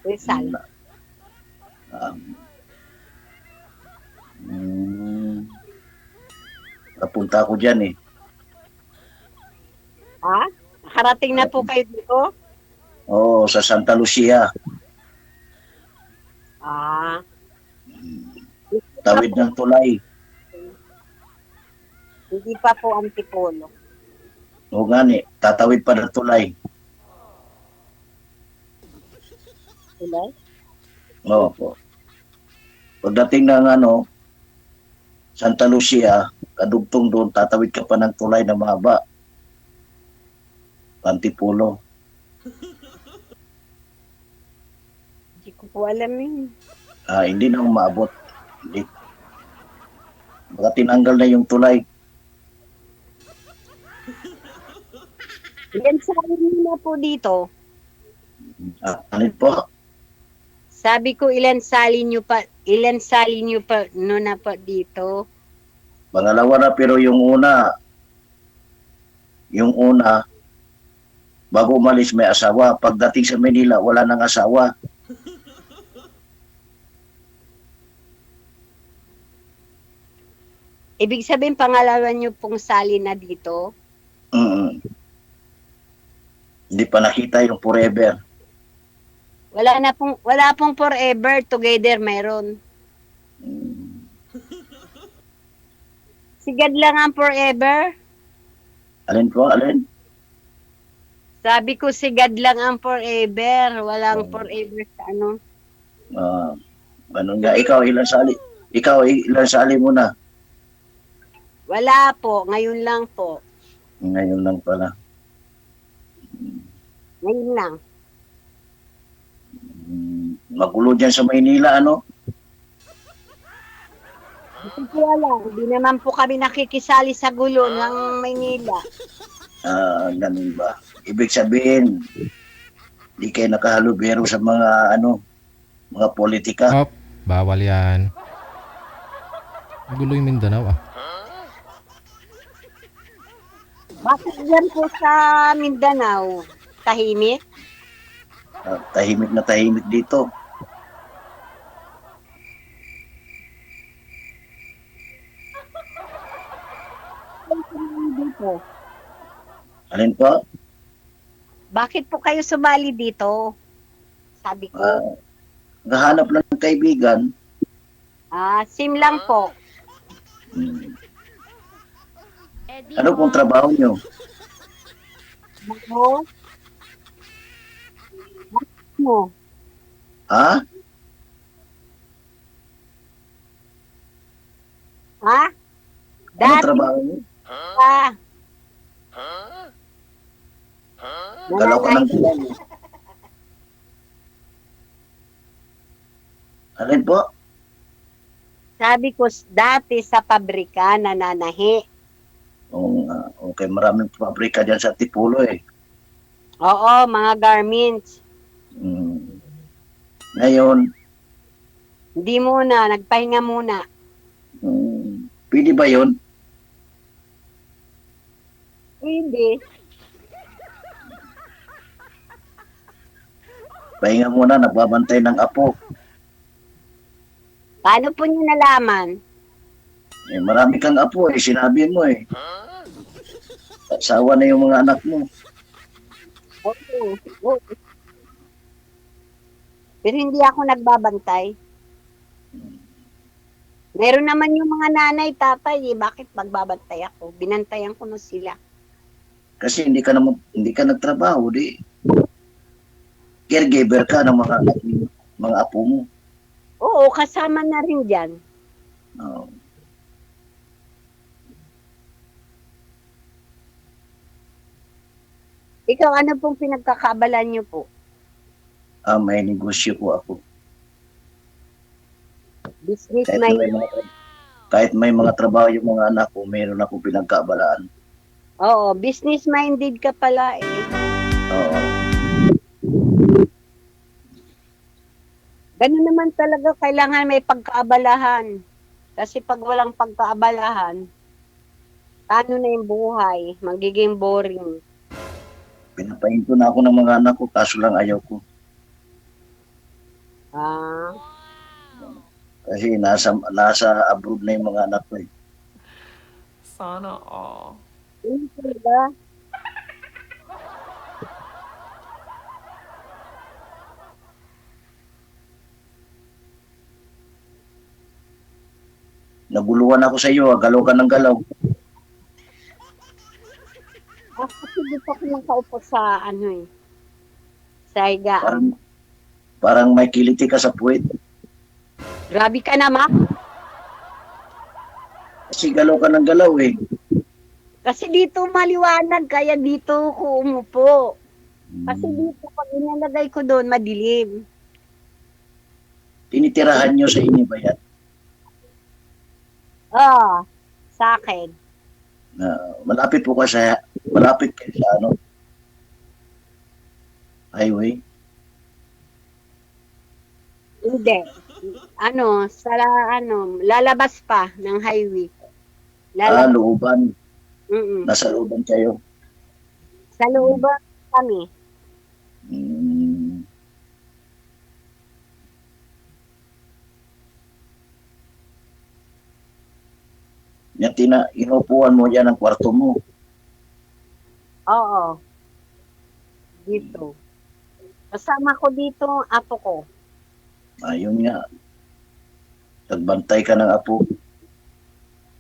Rizal. Napunta ako dyan eh. Ha? Nakarating na po kayo dito? Oo, sa Santa Lucia. Tawid ng tulay. Hindi pa po Antipolo. Oo nga ni, tatawid pa ng tulay. Tulay? Oo po. Pagdating ng Santa Lucia, kadugtong doon, tatawid ka pa ng tulay na mahaba. Antipolo. Hindi ko po alam yun. Hindi na umaabot. Baka tinanggal na yung tulay. Ilan salin nyo na po dito? Ano po? Sabi ko ilan salin nyo pa no na po dito? Pangalawa na, pero yung una, bago umalis may asawa. Pagdating sa Manila, wala nang asawa. Ibig sabihin pangalawa nyo pong salin na dito? Hindi pa nakita yung forever. Wala pong forever, together meron. Sigad lang ang forever. Alin po? Alin? Sabi ko sigad lang ang forever. Walang forever sa ano. Ano nga? Ikaw, ilan sali mo na? Wala po. Ngayon lang po. Ngayon lang pala. Ngayon lang. Magulo dyan sa Maynila, ano? Hindi ko alam. Hindi naman po kami nakikisali sa gulo ng Maynila. Ganun ba? Ibig sabihin, di kayo nakahalubero sa mga mga politika. Bawal yan. Gulo yung Mindanao Bakit yan po sa Mindanao? Tahimik? Tahimik na tahimik dito. Dito. Alin po? Bakit po kayo sumali dito? Sabi ko. Nahanap lang ng kaibigan. Sim lang po. Ano pong trabaho nyo? Ako? Mo. Ha? Ha? Ano trabaho nyo? Galaw ka ng buwan. Alin po? Sabi ko, dati sa pabrika nananahi. Okay, maraming pabrika dyan sa Tipolo eh. Oo, mga garments. Ngayon, Hindi muna, nagpahinga muna. pwede ba yun? Hindi. Pahinga muna, nagbabantay ng apo. Paano po niyo nalaman? Eh, marami kang apo eh, sinabi mo eh. Asawa na yung mga anak mo. Oo. Oo. Pero hindi ako nagbabantay. Meron naman yung mga nanay, tatay, eh. Bakit magbabantay ako? Binantayan ko na sila. Kasi hindi ka nagtrabaho, di. Caregiver ka ng mga apo mo. Oo, kasama na rin dyan. Oo. Ikaw, ano pong pinagkakabalan niyo po? May negosyo po ako. Business Kahit may... kahit may mga trabaho yung mga anak ko, meron akong pinagkaabalaan. Oo, business-minded ka pala eh. Oo. Ganun naman talaga, kailangan may pagkaabalahan. Kasi pag walang pagkaabalahan, paano na yung buhay? Magiging boring. Pinapahinto na ako ng mga anak ko, kaso lang ayaw ko. Ah, Kasi nasa abroad na yung mga anak ko eh. Sana all. yun talaga. Naguluhan ako sa iyo, galaw ka ng galaw. Kasi dito ako nakaupo sa ano eh. Sa higaan. Parang may kiliti ka sa puwet. Grabe ka naman. Kasi galaw ka ng galaw eh. Kasi dito maliwanag, kaya dito ko umupo. Kasi dito, pag inalagay ko doon, madilim. Tinitirahan nyo sa inyo ba yan? Ah, sa akin. Malapit kayo sa ano? Highway. Hindi. Lalabas pa ng highway. Looban. Mm-mm. Nasa looban kayo. Sa looban kami. Inupuan mo yan ang kwarto mo. Oo. Dito. Kasama ko dito ang apo ko. Ayun nga. Nagbantay ka ng apo.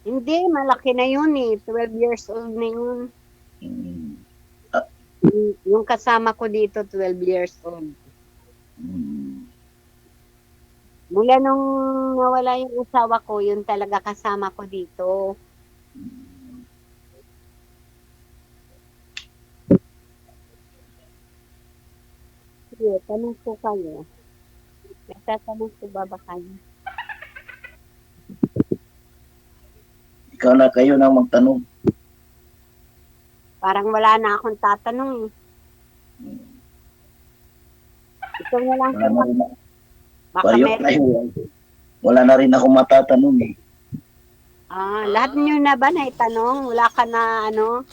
Hindi, malaki na yun eh. 12 years old na yun. Yung kasama ko dito, 12 years old. Mula nung nawala yung asawa ko, yun talaga kasama ko dito. Sige, tanong ko kayo. Nagtatanong ko ba kayo? Ikaw na kayo nang magtanong. Parang wala na akong tatanong eh. Ito na lang. Baka meron. Wala na rin ako matatanong eh. Lahat nyo na ba na itanong? Wala ka na ano?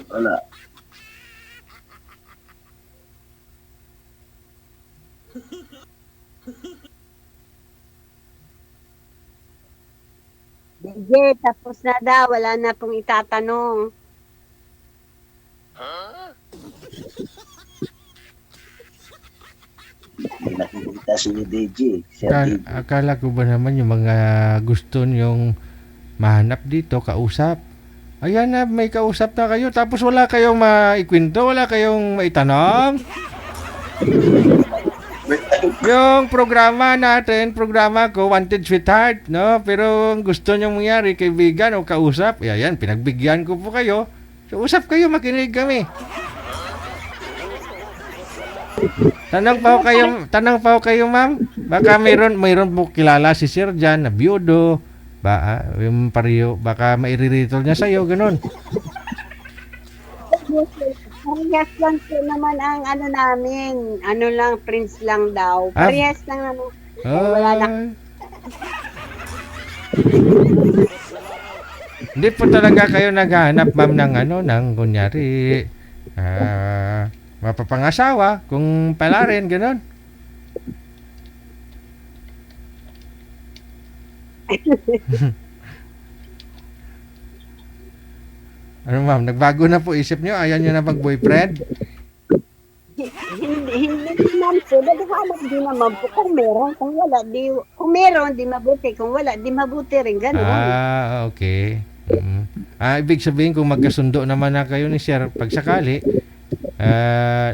Wala. DJ, tapos na daw. Wala na pong itatanong. Hindi nakikita si DJ. Akala ko ba naman yung mga gusto niyong mahanap dito, kausap. Ayan na, may kausap na kayo. Tapos wala kayong maikwento, wala kayong maitanong. Yung programa natin, programa ko, Wanted Sweetheart, no? Pero ang gusto niyong mangyari, kaibigan o kausap, ayan, pinagbigyan ko po kayo. So, usap kayo, makinig kami. Tanong pa ho kayo, ma'am. Baka mayroon po kilala si Sir Jan na biyudo. Yung pariyo, baka mairirito niya sa'yo, ganun. Parehas lang po naman ang ano namin. Ano lang, prince lang daw. Ah. Parehas lang naman. Wala na. Ay. Hindi po talaga kayo naghahanap, ma'am, ng ano, ng kunyari, mapapangasawa, kung pala rin, gano'n. Ano, ma'am, nagbago na po isip nyo? Ayaw nyo na mag-boyfriend? Hindi naman po. Naghahanap din naman po. Kung meron, kung wala, di, kung meron, di mabuti. Kung wala, di mabuti rin. Ganun. Ah, okay. Ibig sabihin, kung magkasundo naman na kayo ni sir, pag sakali,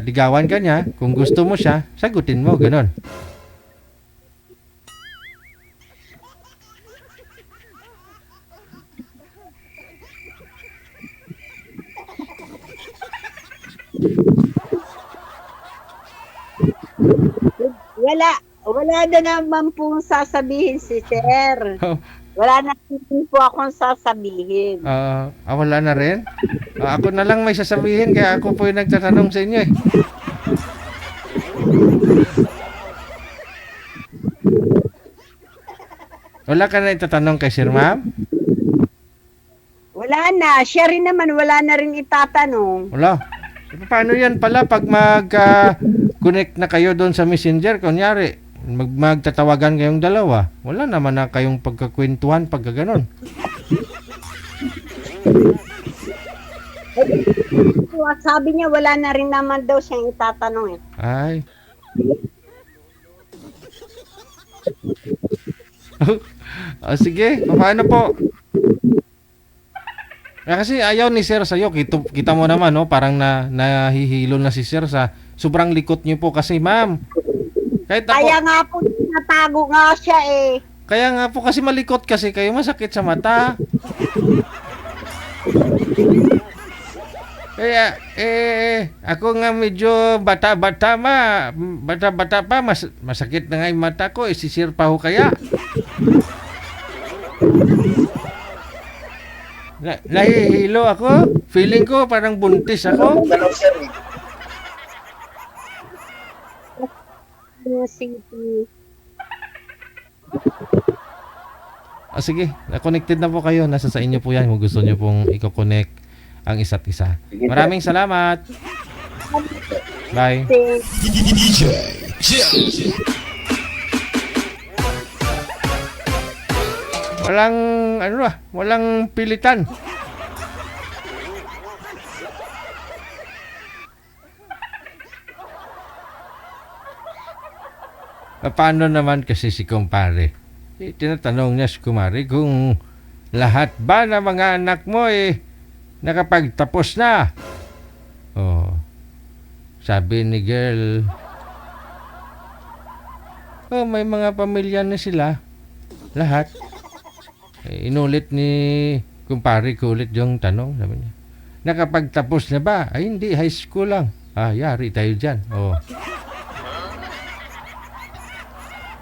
ligawan ka niya, kung gusto mo siya, sagutin mo, gano'n. Wala na naman pong sasabihin si sir. Wala na din po akong sasabihin. Wala na rin? Ako na lang may sasabihin, kaya ako po yung nagtatanong sa inyo eh. Wala ka na itatanong kay sir, ma'am? Wala na. Siya rin naman, wala na rin itatanong. Wala. Paano yan pala pag mag-connect na kayo doon sa messenger? Kunyari, magtatawagan kayong dalawa. Wala naman na kayong pagkakwentuhan pagka ganon. Sabi niya, wala na rin naman daw siyang itatanong eh. Ay. Sige, paano po? Kasi ayaw ni sir sa'yo. Kita mo naman, no? Parang nahihilo na si sir sa sobrang likot niyo po kasi, ma'am. Kahit ako, Kaya nga po, natago nga siya eh. kaya nga po kasi malikot kasi kayo, masakit sa mata. Kaya, ako nga medyo bata-bata pa, masakit na nga yung mata ko, sisir pa ho kaya. Nahihilo ako, feeling ko parang buntis ako. Sige, connected na po kayo, nasa sa inyo po yan kung gusto nyo pong i-connect ang isa't isa. Maraming salamat. Bye. Walang pilitan. Paano naman kasi si kumpare? Tinatanong niya si kumare kung lahat ba ng mga anak mo nakapagtapos na. Sabi ni girl, may mga pamilya na sila. Lahat. Inulit ni kumpare ko ulit yung tanong. Sabi niya, nakapagtapos na ba? Ay hindi, high school lang. Yari tayo dyan.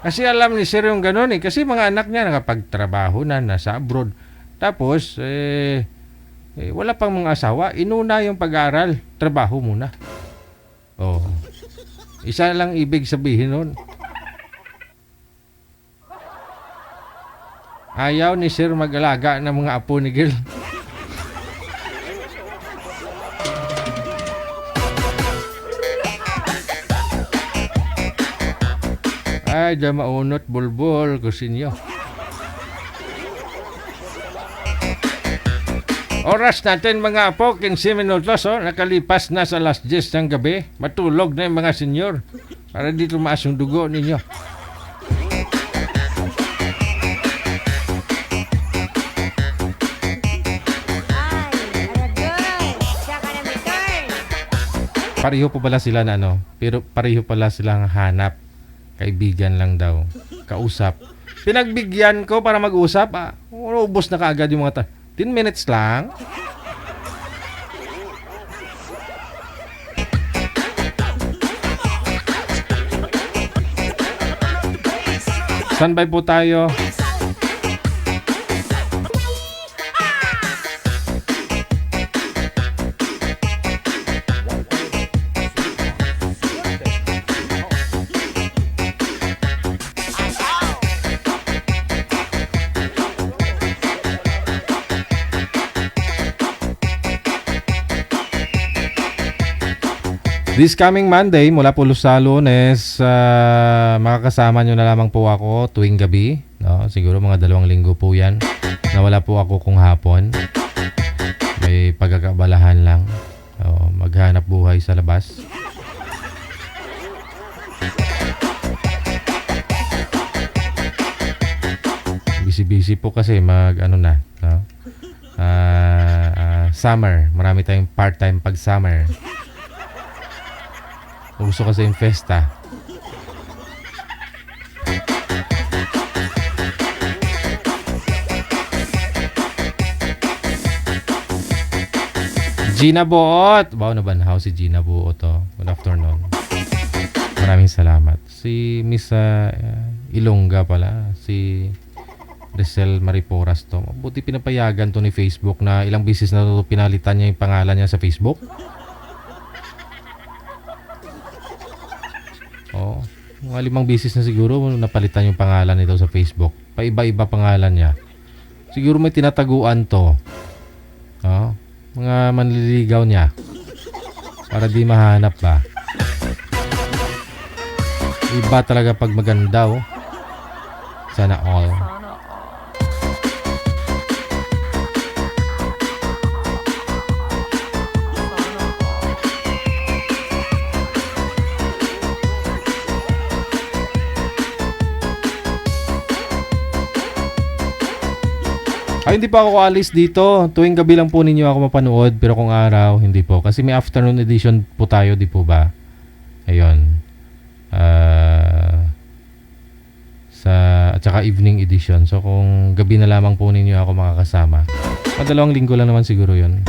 Kasi alam ni sir yung ganun kasi mga anak niya nakapagtrabaho na, nasa abroad. Tapos, wala pang mga asawa, inuna yung pag-aaral, trabaho muna. Isa lang ibig sabihin nun. Ayaw ni sir mag-alaga ng mga apo ni Gil. Ay, dyan maunot, bulbul, kusinyo. Oras natin mga apo, 15 minutos, nakalipas na sa last 10 ng gabi. Matulog na yung mga senyor para di tumaas yung dugo ninyo. Pareho po pala sila na pero pareho pala silang hanap. Kaibigan lang daw. Kausap. Pinagbigyan ko para mag-usap. Ubos na kaagad yung mga 10 minutes lang. Standby po tayo. This coming Monday, mula po sa Lunes, makakasama nyo na lamang po ako tuwing gabi. No? Siguro mga 2 linggo po yan. Nawala po ako kung hapon. May pagkakabalahan lang. Maghanap buhay sa labas. Busy-busy po kasi no? Summer. Marami tayong part-time pag summer. Gusto kasi yung festa. Gina Buot. Wow, nabanhaw si Gina Buot. Good afternoon. Maraming salamat. Si Miss Ilongga pala. Si Rizal Mariporas to. Buti pinapayagan to ni Facebook na ilang beses na to pinalitan niya yung pangalan niya sa Facebook. Mga 5 beses na siguro napalitan yung pangalan nito sa Facebook. Paiba-iba pangalan niya. Siguro may tinataguan to. Mga manliligaw niya. Para di mahanap ba. Iba talaga pag maganda. Sana all. Ay, hindi pa ako alis dito. Tuwing gabi lang po ninyo ako mapanood. Pero kung araw, hindi po. Kasi may afternoon edition po tayo, di po ba? Ayun. At saka evening edition. So, kung gabi na lamang po ninyo ako makakasama. 2 linggo lang naman siguro yun.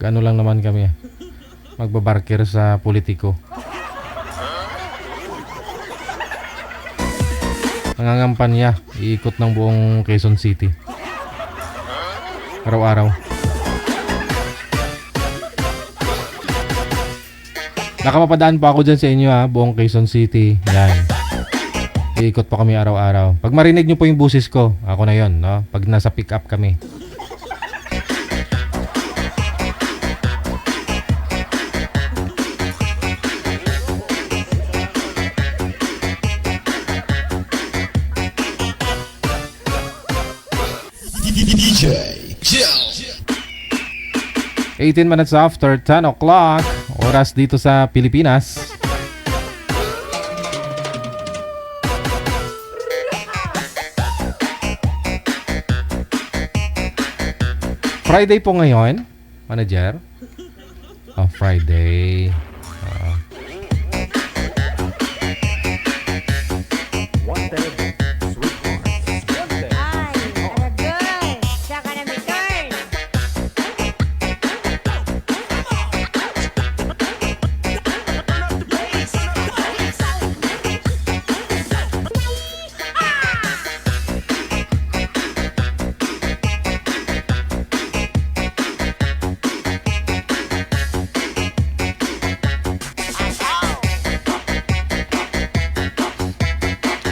Ano lang naman kami. Magbabarker sa politiko. Nangangampanya. Iikot ng buong Quezon City. Araw-araw. Nakamapadaan pa ako dyan sa inyo buong Quezon City. Yan. Iikot pa kami araw-araw. Pag marinig nyo po yung busis ko, ako na yon, no? Pag nasa pick up kami. DJ Joe. 18 minutes after 10 o'clock. Oras dito sa Pilipinas. Friday po ngayon, manager. Friday.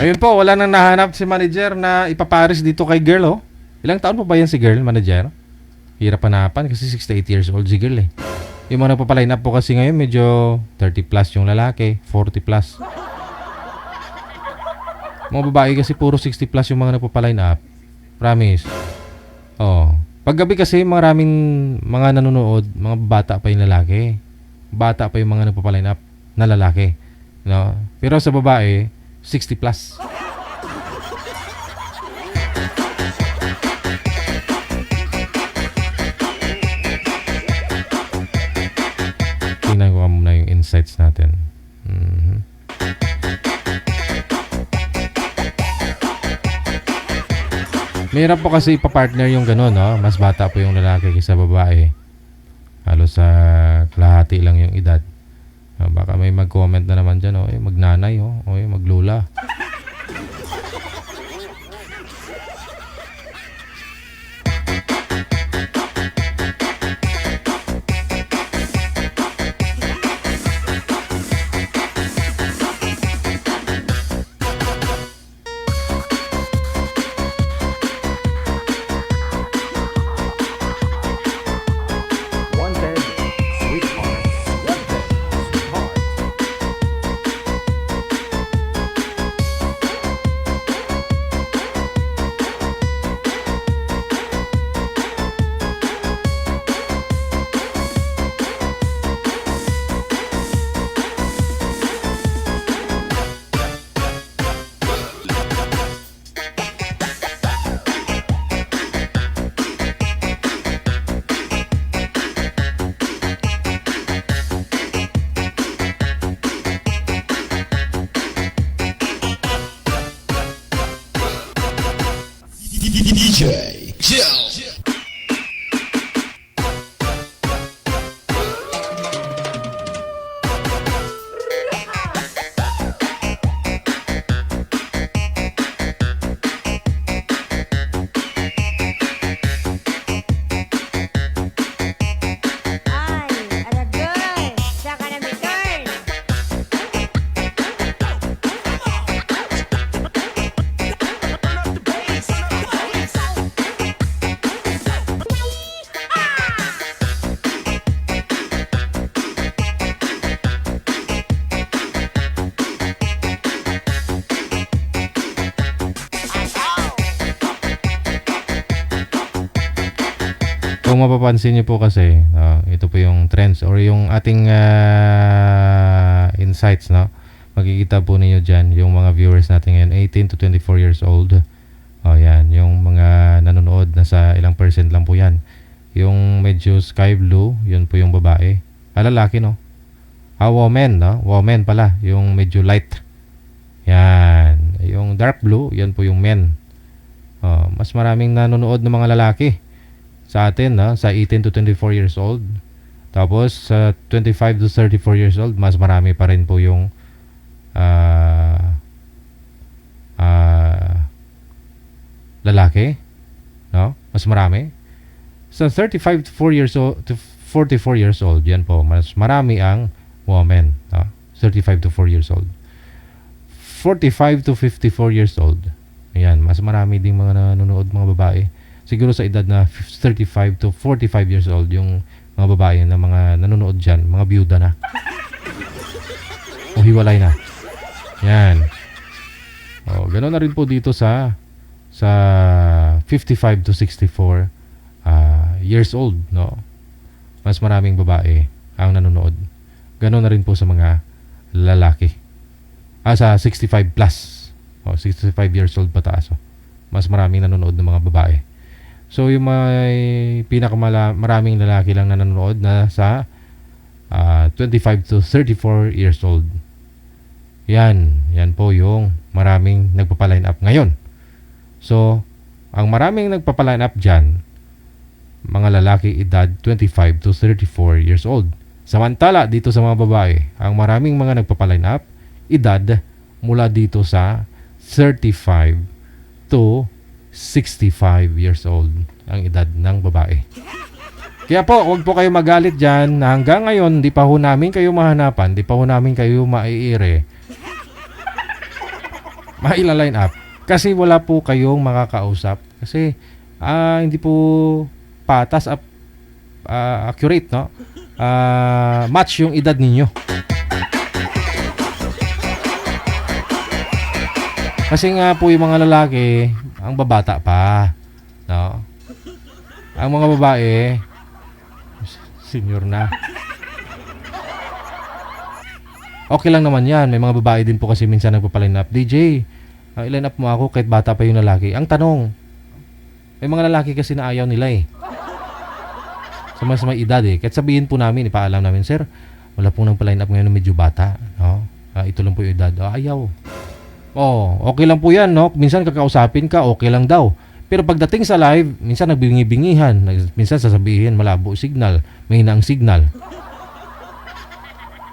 Ayun po, wala nang nahanap si manager na ipaparis dito kay girl, Ilang taon pa ba yan si girl, manager? Hirap hanapan kasi 68 years old si girl, Yung mga nagpapaline up po kasi ngayon, medyo 30 plus yung lalaki, 40 plus. Mga babae kasi puro 60 plus yung mga nagpapaline up. Promise. Paggabi kasi maraming mga nanonood, mga bata pa yung lalaki. Bata pa yung mga nagpapaline up na lalaki. No? Pero sa babae, 60 plus. Tingnan ko muna yung insights natin. Mahirap po kasi ipapartner yung gano'n, Mas bata po yung lalaki kaysa babae. Halos sa kalahati lang yung edad. Baka may mag-comment na naman dyan, magnanay, maglula. Kung mapapansin niyo po kasi, ito po yung trends or yung ating insights, no? Makikita po ninyo dyan, yung mga viewers natin ngayon, 18 to 24 years old. Yan, yung mga nanonood, nasa ilang percent lang po yan. Yung medyo sky blue, yun po yung babae. Lalaki, no? Woman, no? Woman pala, yung medyo light. Yan. Yung dark blue, yan po yung men. Mas maraming nanonood ng mga lalaki sa atin, sa 18 to 24 years old. Tapos sa 25 to 34 years old, mas marami pa rin po yung lalaki, no? Mas marami. Sa 35 to 4 years old to 44 years old, yan po, mas marami ang women, 35 to 4 years old. 45 to 54 years old, ayan, mas marami ding mga nanonood mga babae. Siguro sa edad na 35 to 45 years old, yung mga babae na mga nanonood dyan, mga byuda na. O hiwalay na. Yan. Ganoon na rin po dito sa 55 to 64 years old, no? Mas maraming babae ang nanonood. Ganoon na rin po sa mga lalaki. Sa 65 plus. 65 years old pataas. Mas maraming nanonood ng mga babae. So, yung may maraming lalaki lang na nanonood na sa 25 to 34 years old. Yan po yung maraming nagpapaline up ngayon. So, ang maraming nagpapaline up dyan, mga lalaki edad 25 to 34 years old. Samantala, dito sa mga babae, ang maraming mga nagpapaline up, edad mula dito sa 35 to 65 years old ang edad ng babae. Kaya po, huwag po kayo magalit dyan na hanggang ngayon, di pa ho namin kayo mahanapan, di pa ho namin kayo maiire, mailaline up. Kasi wala po kayong makakausap. Kasi hindi po patas accurate, no? Match yung edad ninyo. Kasi nga po yung mga lalaki, ang babata pa, no? Ang mga babae, senior na. Okay lang naman yan. May mga babae din po kasi minsan nagpapaline up. DJ, iline up mo ako kahit bata pa yung lalaki. Ang tanong, may mga lalaki kasi na ayaw nila eh. Sa mas may edad eh. Kahit sabihin po namin, ipaalam namin, sir, wala pong nagpaline up ngayon na medyo bata. No? Ito lang po yung edad. Ayaw. Okay lang po yan, no? Minsan kakausapin ka, okay lang daw. Pero pagdating sa live, minsan nagbingi-bingihan. Minsan sasabihin, malabo signal. Mahina ang signal.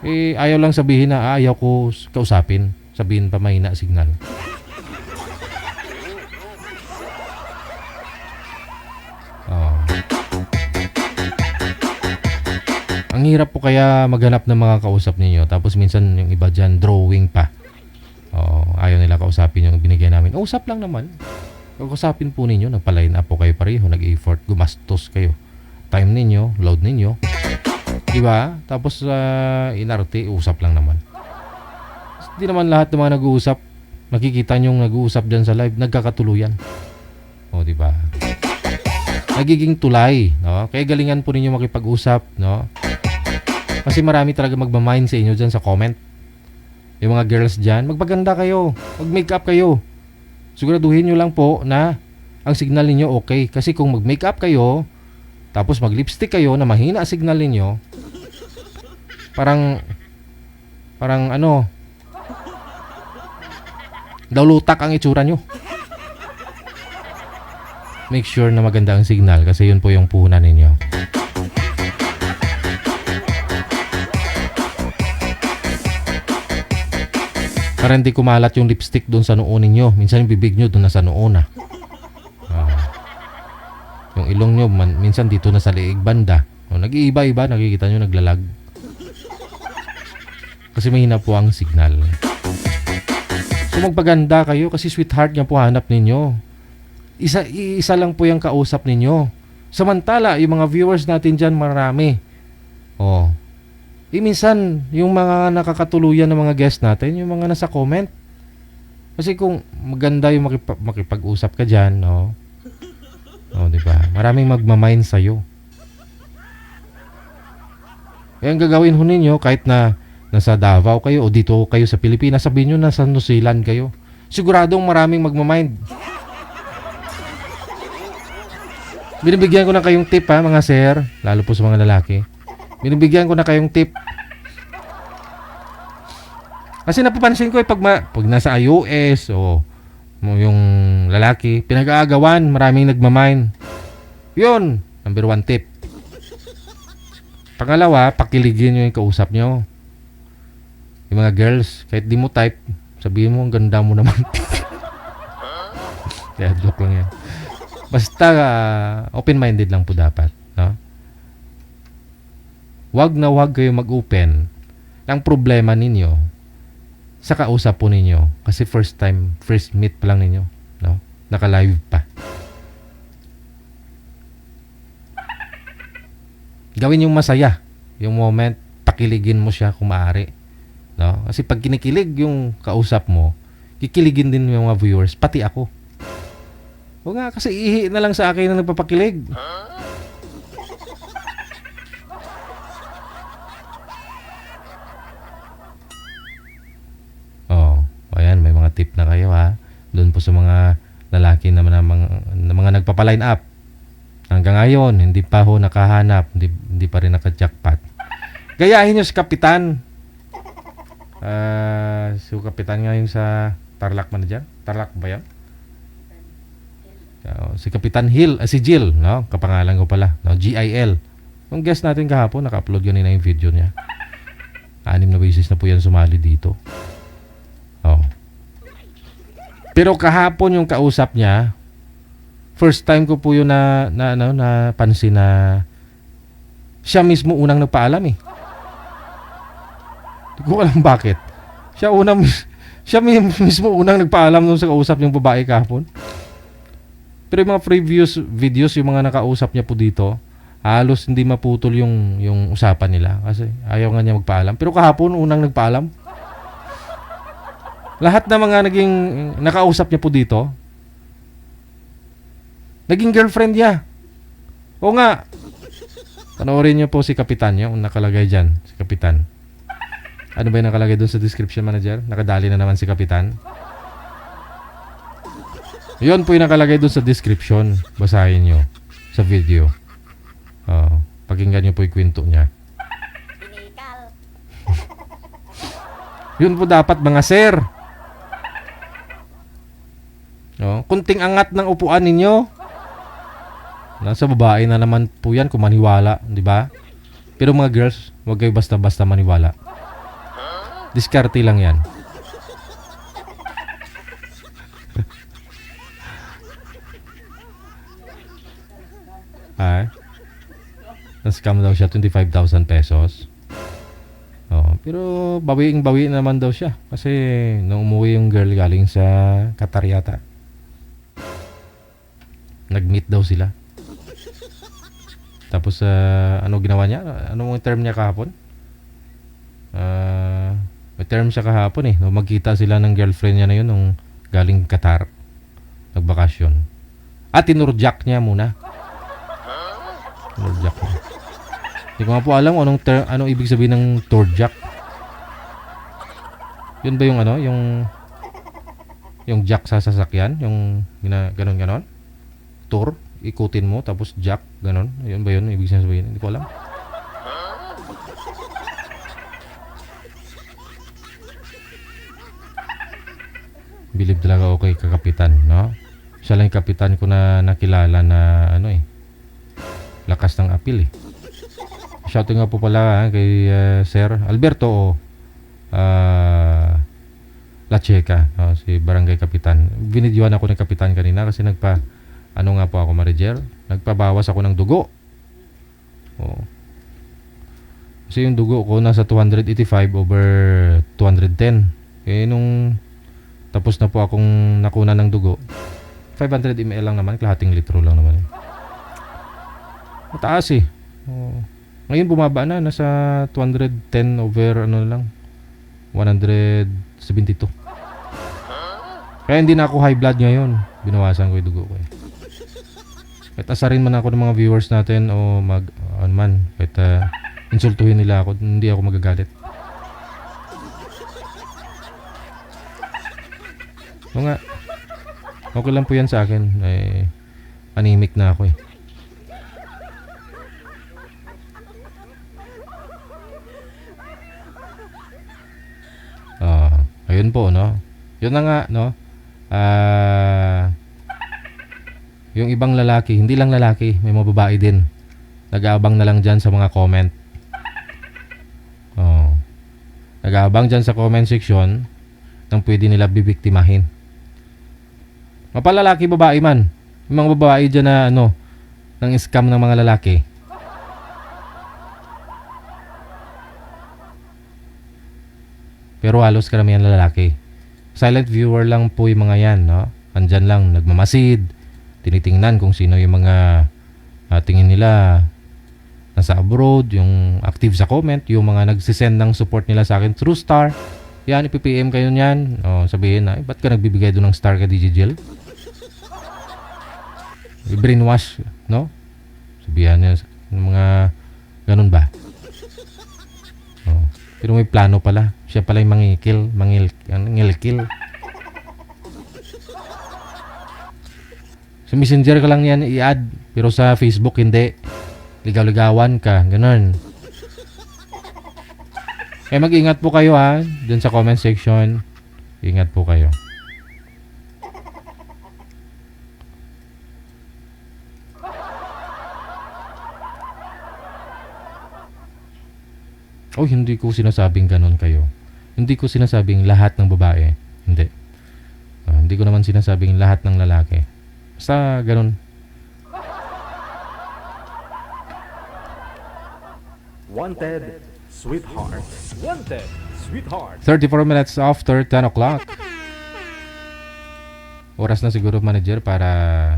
Ayaw lang sabihin na ayaw ko kausapin. Sabihin pa mahina signal. Ang hirap po kaya maghanap ng mga kausap ninyo. Tapos minsan yung iba dyan, drawing pa. Ayaw nila kausapin yung binigay namin. Usap lang naman. Kausapin po ninyo, nagpa-line up po kayo pareho, nag-effort, gumastos kayo. Time ninyo, load ninyo. Diba? Tapos inarte, usap lang naman. Hindi naman lahat ng mga nag-uusap, nakikita nyo yung nag-uusap dyan sa live, nagkakatuluyan. Diba? Nagiging tulay, no? Kaya galingan po ninyo makipag-usap, no? Kasi marami talaga magmamind sa inyo dyan sa comment. Yung mga girls dyan, magpaganda kayo, mag-makeup kayo. Siguraduhin nyo lang po na ang signal ninyo okay. Kasi kung mag-makeup kayo, tapos mag-lipstick kayo na mahina ang signal ninyo, parang daulutak ang itsura nyo. Make sure na maganda ang signal kasi yun po yung puhunan ninyo. Para hindi kumalat yung lipstick doon sa noo ninyo. Minsan yung bibig nyo doon na sa noo na. Yung ilong nyo, minsan dito na sa liig banda. Nag-iiba-iba, nakikita nyo naglalag. Kasi mahina po ang signal. So magpaganda kayo kasi sweetheart niya po hanap ninyo. Isa lang po yung kausap ninyo. Samantala, yung mga viewers natin dyan marami. Minsan, yung mga nakakatuluyan ng mga guest natin, yung mga nasa comment. Kasi kung maganda yung makipag-usap ka dyan, no? Diba? Maraming magmamind sa'yo. Eh, ang gagawin ho ninyo, kahit na nasa Davao kayo o dito kayo sa Pilipinas, sabihin nyo nasa New Zealand kayo. Siguradong maraming magmamind. Binibigyan ko na kayong tip ha, mga sir, lalo po sa mga lalaki. Binibigyan ko na kayong tip. Kasi napapansin ko pag nasa iOS o yung lalaki, pinag-aagawan, maraming nagmamind. Yun, number 1 tip. Pangalawa, pakiligin nyo yung kausap nyo. Yung mga girls, kahit di mo type, sabihin mo, ang ganda mo naman. Kaya joke lang yan. Basta, open-minded lang po dapat. No? Wag na wag kayo mag-open. Ang problema ninyo, sa kausap po ninyo. Kasi first meet pa lang ninyo. No? Naka-live pa. Gawin yung masaya. Yung moment, pakiligin mo siya kung maaari. No? Kasi pag kinikilig yung kausap mo, kikiligin din yung mga viewers, pati ako. O nga, kasi ihi na lang sa akin na nagpapakilig. Oh, ayan, may mga tip na kayo ha. Doon po sa mga lalaki na mga nagpapaline up. Hanggang ngayon, hindi pa ho nakahanap, hindi pa rin naka-jackpot. Gayahin nyo si Kapitan. Si Kapitan ngayon sa Tarlac Manager. Tarlac ba yan? Si Kapitan si Jill, no? Kapangalan ko pala, no? GIL. Yung guest natin kahapon, naka-upload yun na yung video niya. 6 na beses na po yan sumali dito. Oh. Pero kahapon yung kausap niya, first time ko po yun napansin na siya mismo unang nagpaalam eh. Hindi ko alam bakit. Siya mismo unang nagpaalam nung sa kausap niyang babae kahapon. Pero yung mga previous videos, yung mga nakausap niya po dito, halos hindi maputol yung usapan nila kasi ayaw nga niya magpaalam. Pero kahapon unang nagpaalam. Lahat na mga naging nakausap niya po dito, naging girlfriend niya. O nga. Panoorin niyo po si Kapitan, yung nakalagay dyan, si Kapitan. Ano ba yung nakalagay doon sa description, manager? Nakadali na naman si Kapitan. Yun po yung nakalagay doon sa description. Basahin nyo sa video. Pakinggan nyo po yung kwento niya. Yun po dapat mga sir. Kunting angat ng upuan ninyo. Nasa babae na naman po yan kung maniwala, di ba? Pero mga girls, huwag kayo basta-basta maniwala. Diskarte lang yan. Na-scam daw siya 25,000 pesos. Pero bawiing-bawi naman daw siya. Kasi nung umuwi yung girl galing sa Qatar yata, nag-meet daw sila. Tapos ano ginawa niya? Anong term niya kahapon? May term siya kahapon eh. No, magkita sila ng girlfriend niya na yun nung galing Qatar. Nagbakasyon. At tinurjak niya muna. Tinurjak niya. Hindi ko nga po alam anong ibig sabihin ng turjak. Yun ba yung yung jack sa sasakyan? Yung ganon-ganon? Tour? Ikutin mo tapos jack, ganon. Yun ba yun? Ibig sabihin? Hindi ko alam. Believe talaga ako kay Kapitan, no? Siya lang yung kapitan ko na nakilala na lakas ng apil eh. Shouting nga po pala kay Sir Alberto o La Checa, si Barangay Kapitan. Binidyoan ako ng Kapitan kanina kasi nga po ako, Marijer, nagpabawas ako ng dugo. Kasi yung dugo ko nasa 285/210. Nung tapos na po akong nakuna ng dugo, 500 ml lang naman, kalahating litro lang naman. Mataas eh. Ngayon bumaba na, nasa 210/172. Kaya hindi na ako high blood ngayon. Binawasan ko yung dugo ko eh. Kahit asarin man ako ng mga viewers natin o kahit insultuhin nila ako, hindi ako magagalit. O nga, okay lang po yan sa akin. Anemic na ako eh. Ayun po, no? Yun na nga, no? Yung ibang lalaki, hindi lang lalaki, may mga babae din. Nag-aabang na lang dyan sa mga comment. Nag-aabang dyan sa comment section nang pwede nila bibiktimahin. Mapalalaki, babae man. Yung mga babae dyan na nang scam ng mga lalaki. Pero halos karamihan lalaki. Silent viewer lang po yung mga yan, no? Andyan lang, nagmamasid. Tinitingnan kung sino yung mga tingin nila nasa abroad, yung active sa comment, yung mga nagsisend ng support nila sa akin through star. Yan, ipipm kayo niyan. Sabihin na, ba't ka nagbibigay doon ng star ka, DJ Jill? Brainwash, no? Sabihan niya, mga ganun ba? Pero may plano pala. Siya pala yung mangilkil. Sa Messenger ka lang yan i-add. Pero sa Facebook hindi. Ligaw-ligawan ka. Ganun. Mag-ingat po kayo ha. Dun sa comment section. Ingat po kayo. Hindi ko sinasabing ganun kayo. Hindi ko sinasabing lahat ng babae. Hindi. Hindi ko naman sinasabing lahat ng lalaki. Basta ganun. Wanted, sweetheart. Wanted, sweetheart. 34 minutes after 10 o'clock. Oras na siguro, manager, para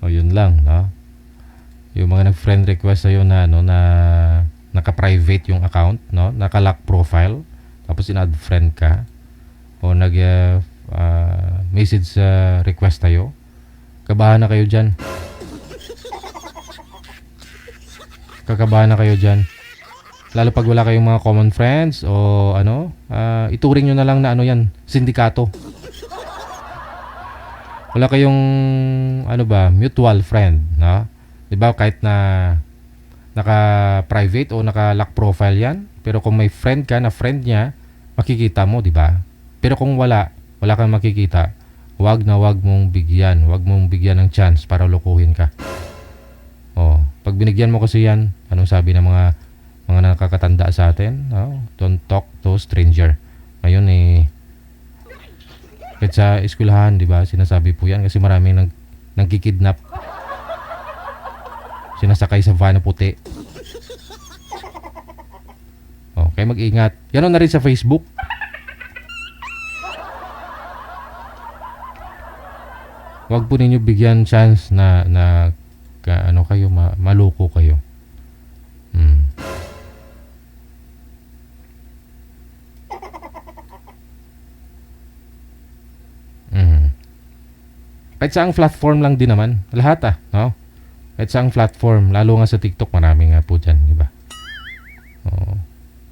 yun lang, no? Yung mga nag-friend request sa'yo na naka-private yung account, no? Naka-lock profile, tapos in-add friend ka, o message request tayo, kabahan na kayo dyan. Kakabahan na kayo dyan. Lalo pag wala kayong mga common friends o ituring nyo na lang na yan, sindikato. Wala kayong mutual friend, no? 'Di ba, kahit na naka-private o naka-lock profile 'yan, pero kung may friend ka na friend niya, makikita mo, 'di ba? Pero kung wala kang makikita, wag mong bigyan ng chance para lokohin ka. Pag binigyan mo kasi 'yan, anong sabi ng mga nakakatanda sa atin, no? Don't talk to stranger. Ngayon kahit sa eskwelahan, di ba, sinasabi po yan kasi maraming nagkikidnap. Sinasakay sa van na puti. Kaya mag-ingat. Ganoon na rin sa Facebook. Huwag po ninyo bigyan chance na kayo, maloko kayo. Kahit saang platform lang din naman. Lahat no? Kahit saang platform. Lalo nga sa TikTok, marami nga po dyan, di ba?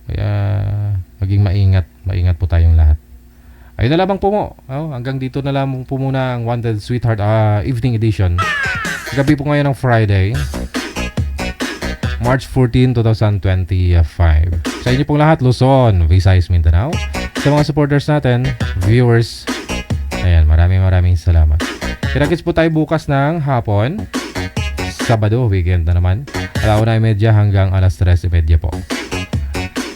Kaya, maging maingat. Maingat po tayong lahat. Ayun na lamang po mo. Hanggang dito na lamang po muna ang Wanted Sweetheart Evening Edition. Gabi po ngayon ng Friday, March 14, 2025. Sa inyo pong lahat, Luzon, Visayas, Mindanao. Sa mga supporters natin, viewers, ayan, maraming salamat. Kita-kits po tayo bukas ng hapon. Sabado, weekend na naman. 1:30 hanggang 3:30 po.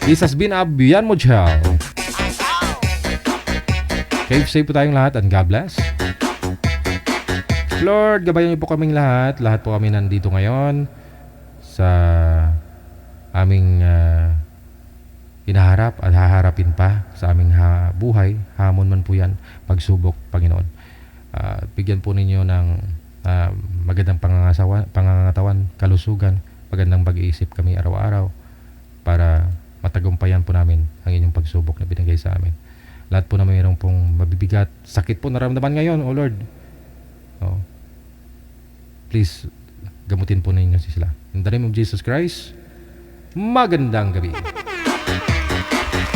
This has been Abian Mojal. Safe po tayong lahat and God bless. Lord, gabayan niyo po kaming lahat. Lahat po kami nandito ngayon sa aming hinaharap at haharapin pa sa aming buhay. Hamon man po yan, pagsubok, Panginoon. Bigyan po ninyo ng magandang pangangatawan, kalusugan, magandang pag-iisip kami araw-araw para matagumpayan po namin ang inyong pagsubok na binigay sa amin. Lahat po na mayroong pong mabibigat, sakit po naramdaman ngayon, O Lord. Oh. Please, gamutin po ninyo sila. In the name of Jesus Christ, magandang gabi.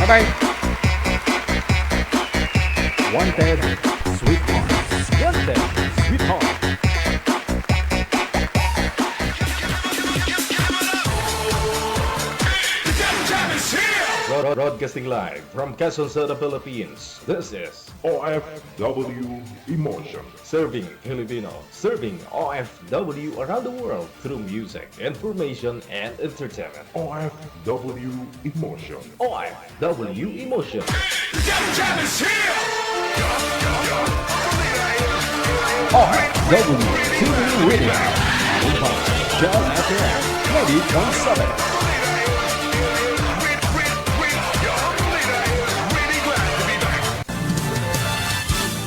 Bye-bye. Wanted, Sweetheart. Wanted, Sweetheart. Broadcasting live from Quezon City, Philippines. This is OFW Emotion. Serving Filipino, serving OFW around the world through music, information, and entertainment. OFW Emotion. OFW Emotion. OFW TV Radio. John FM 90.7.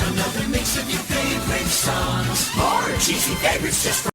Another mix of your favorite songs. More cheesy favorites just for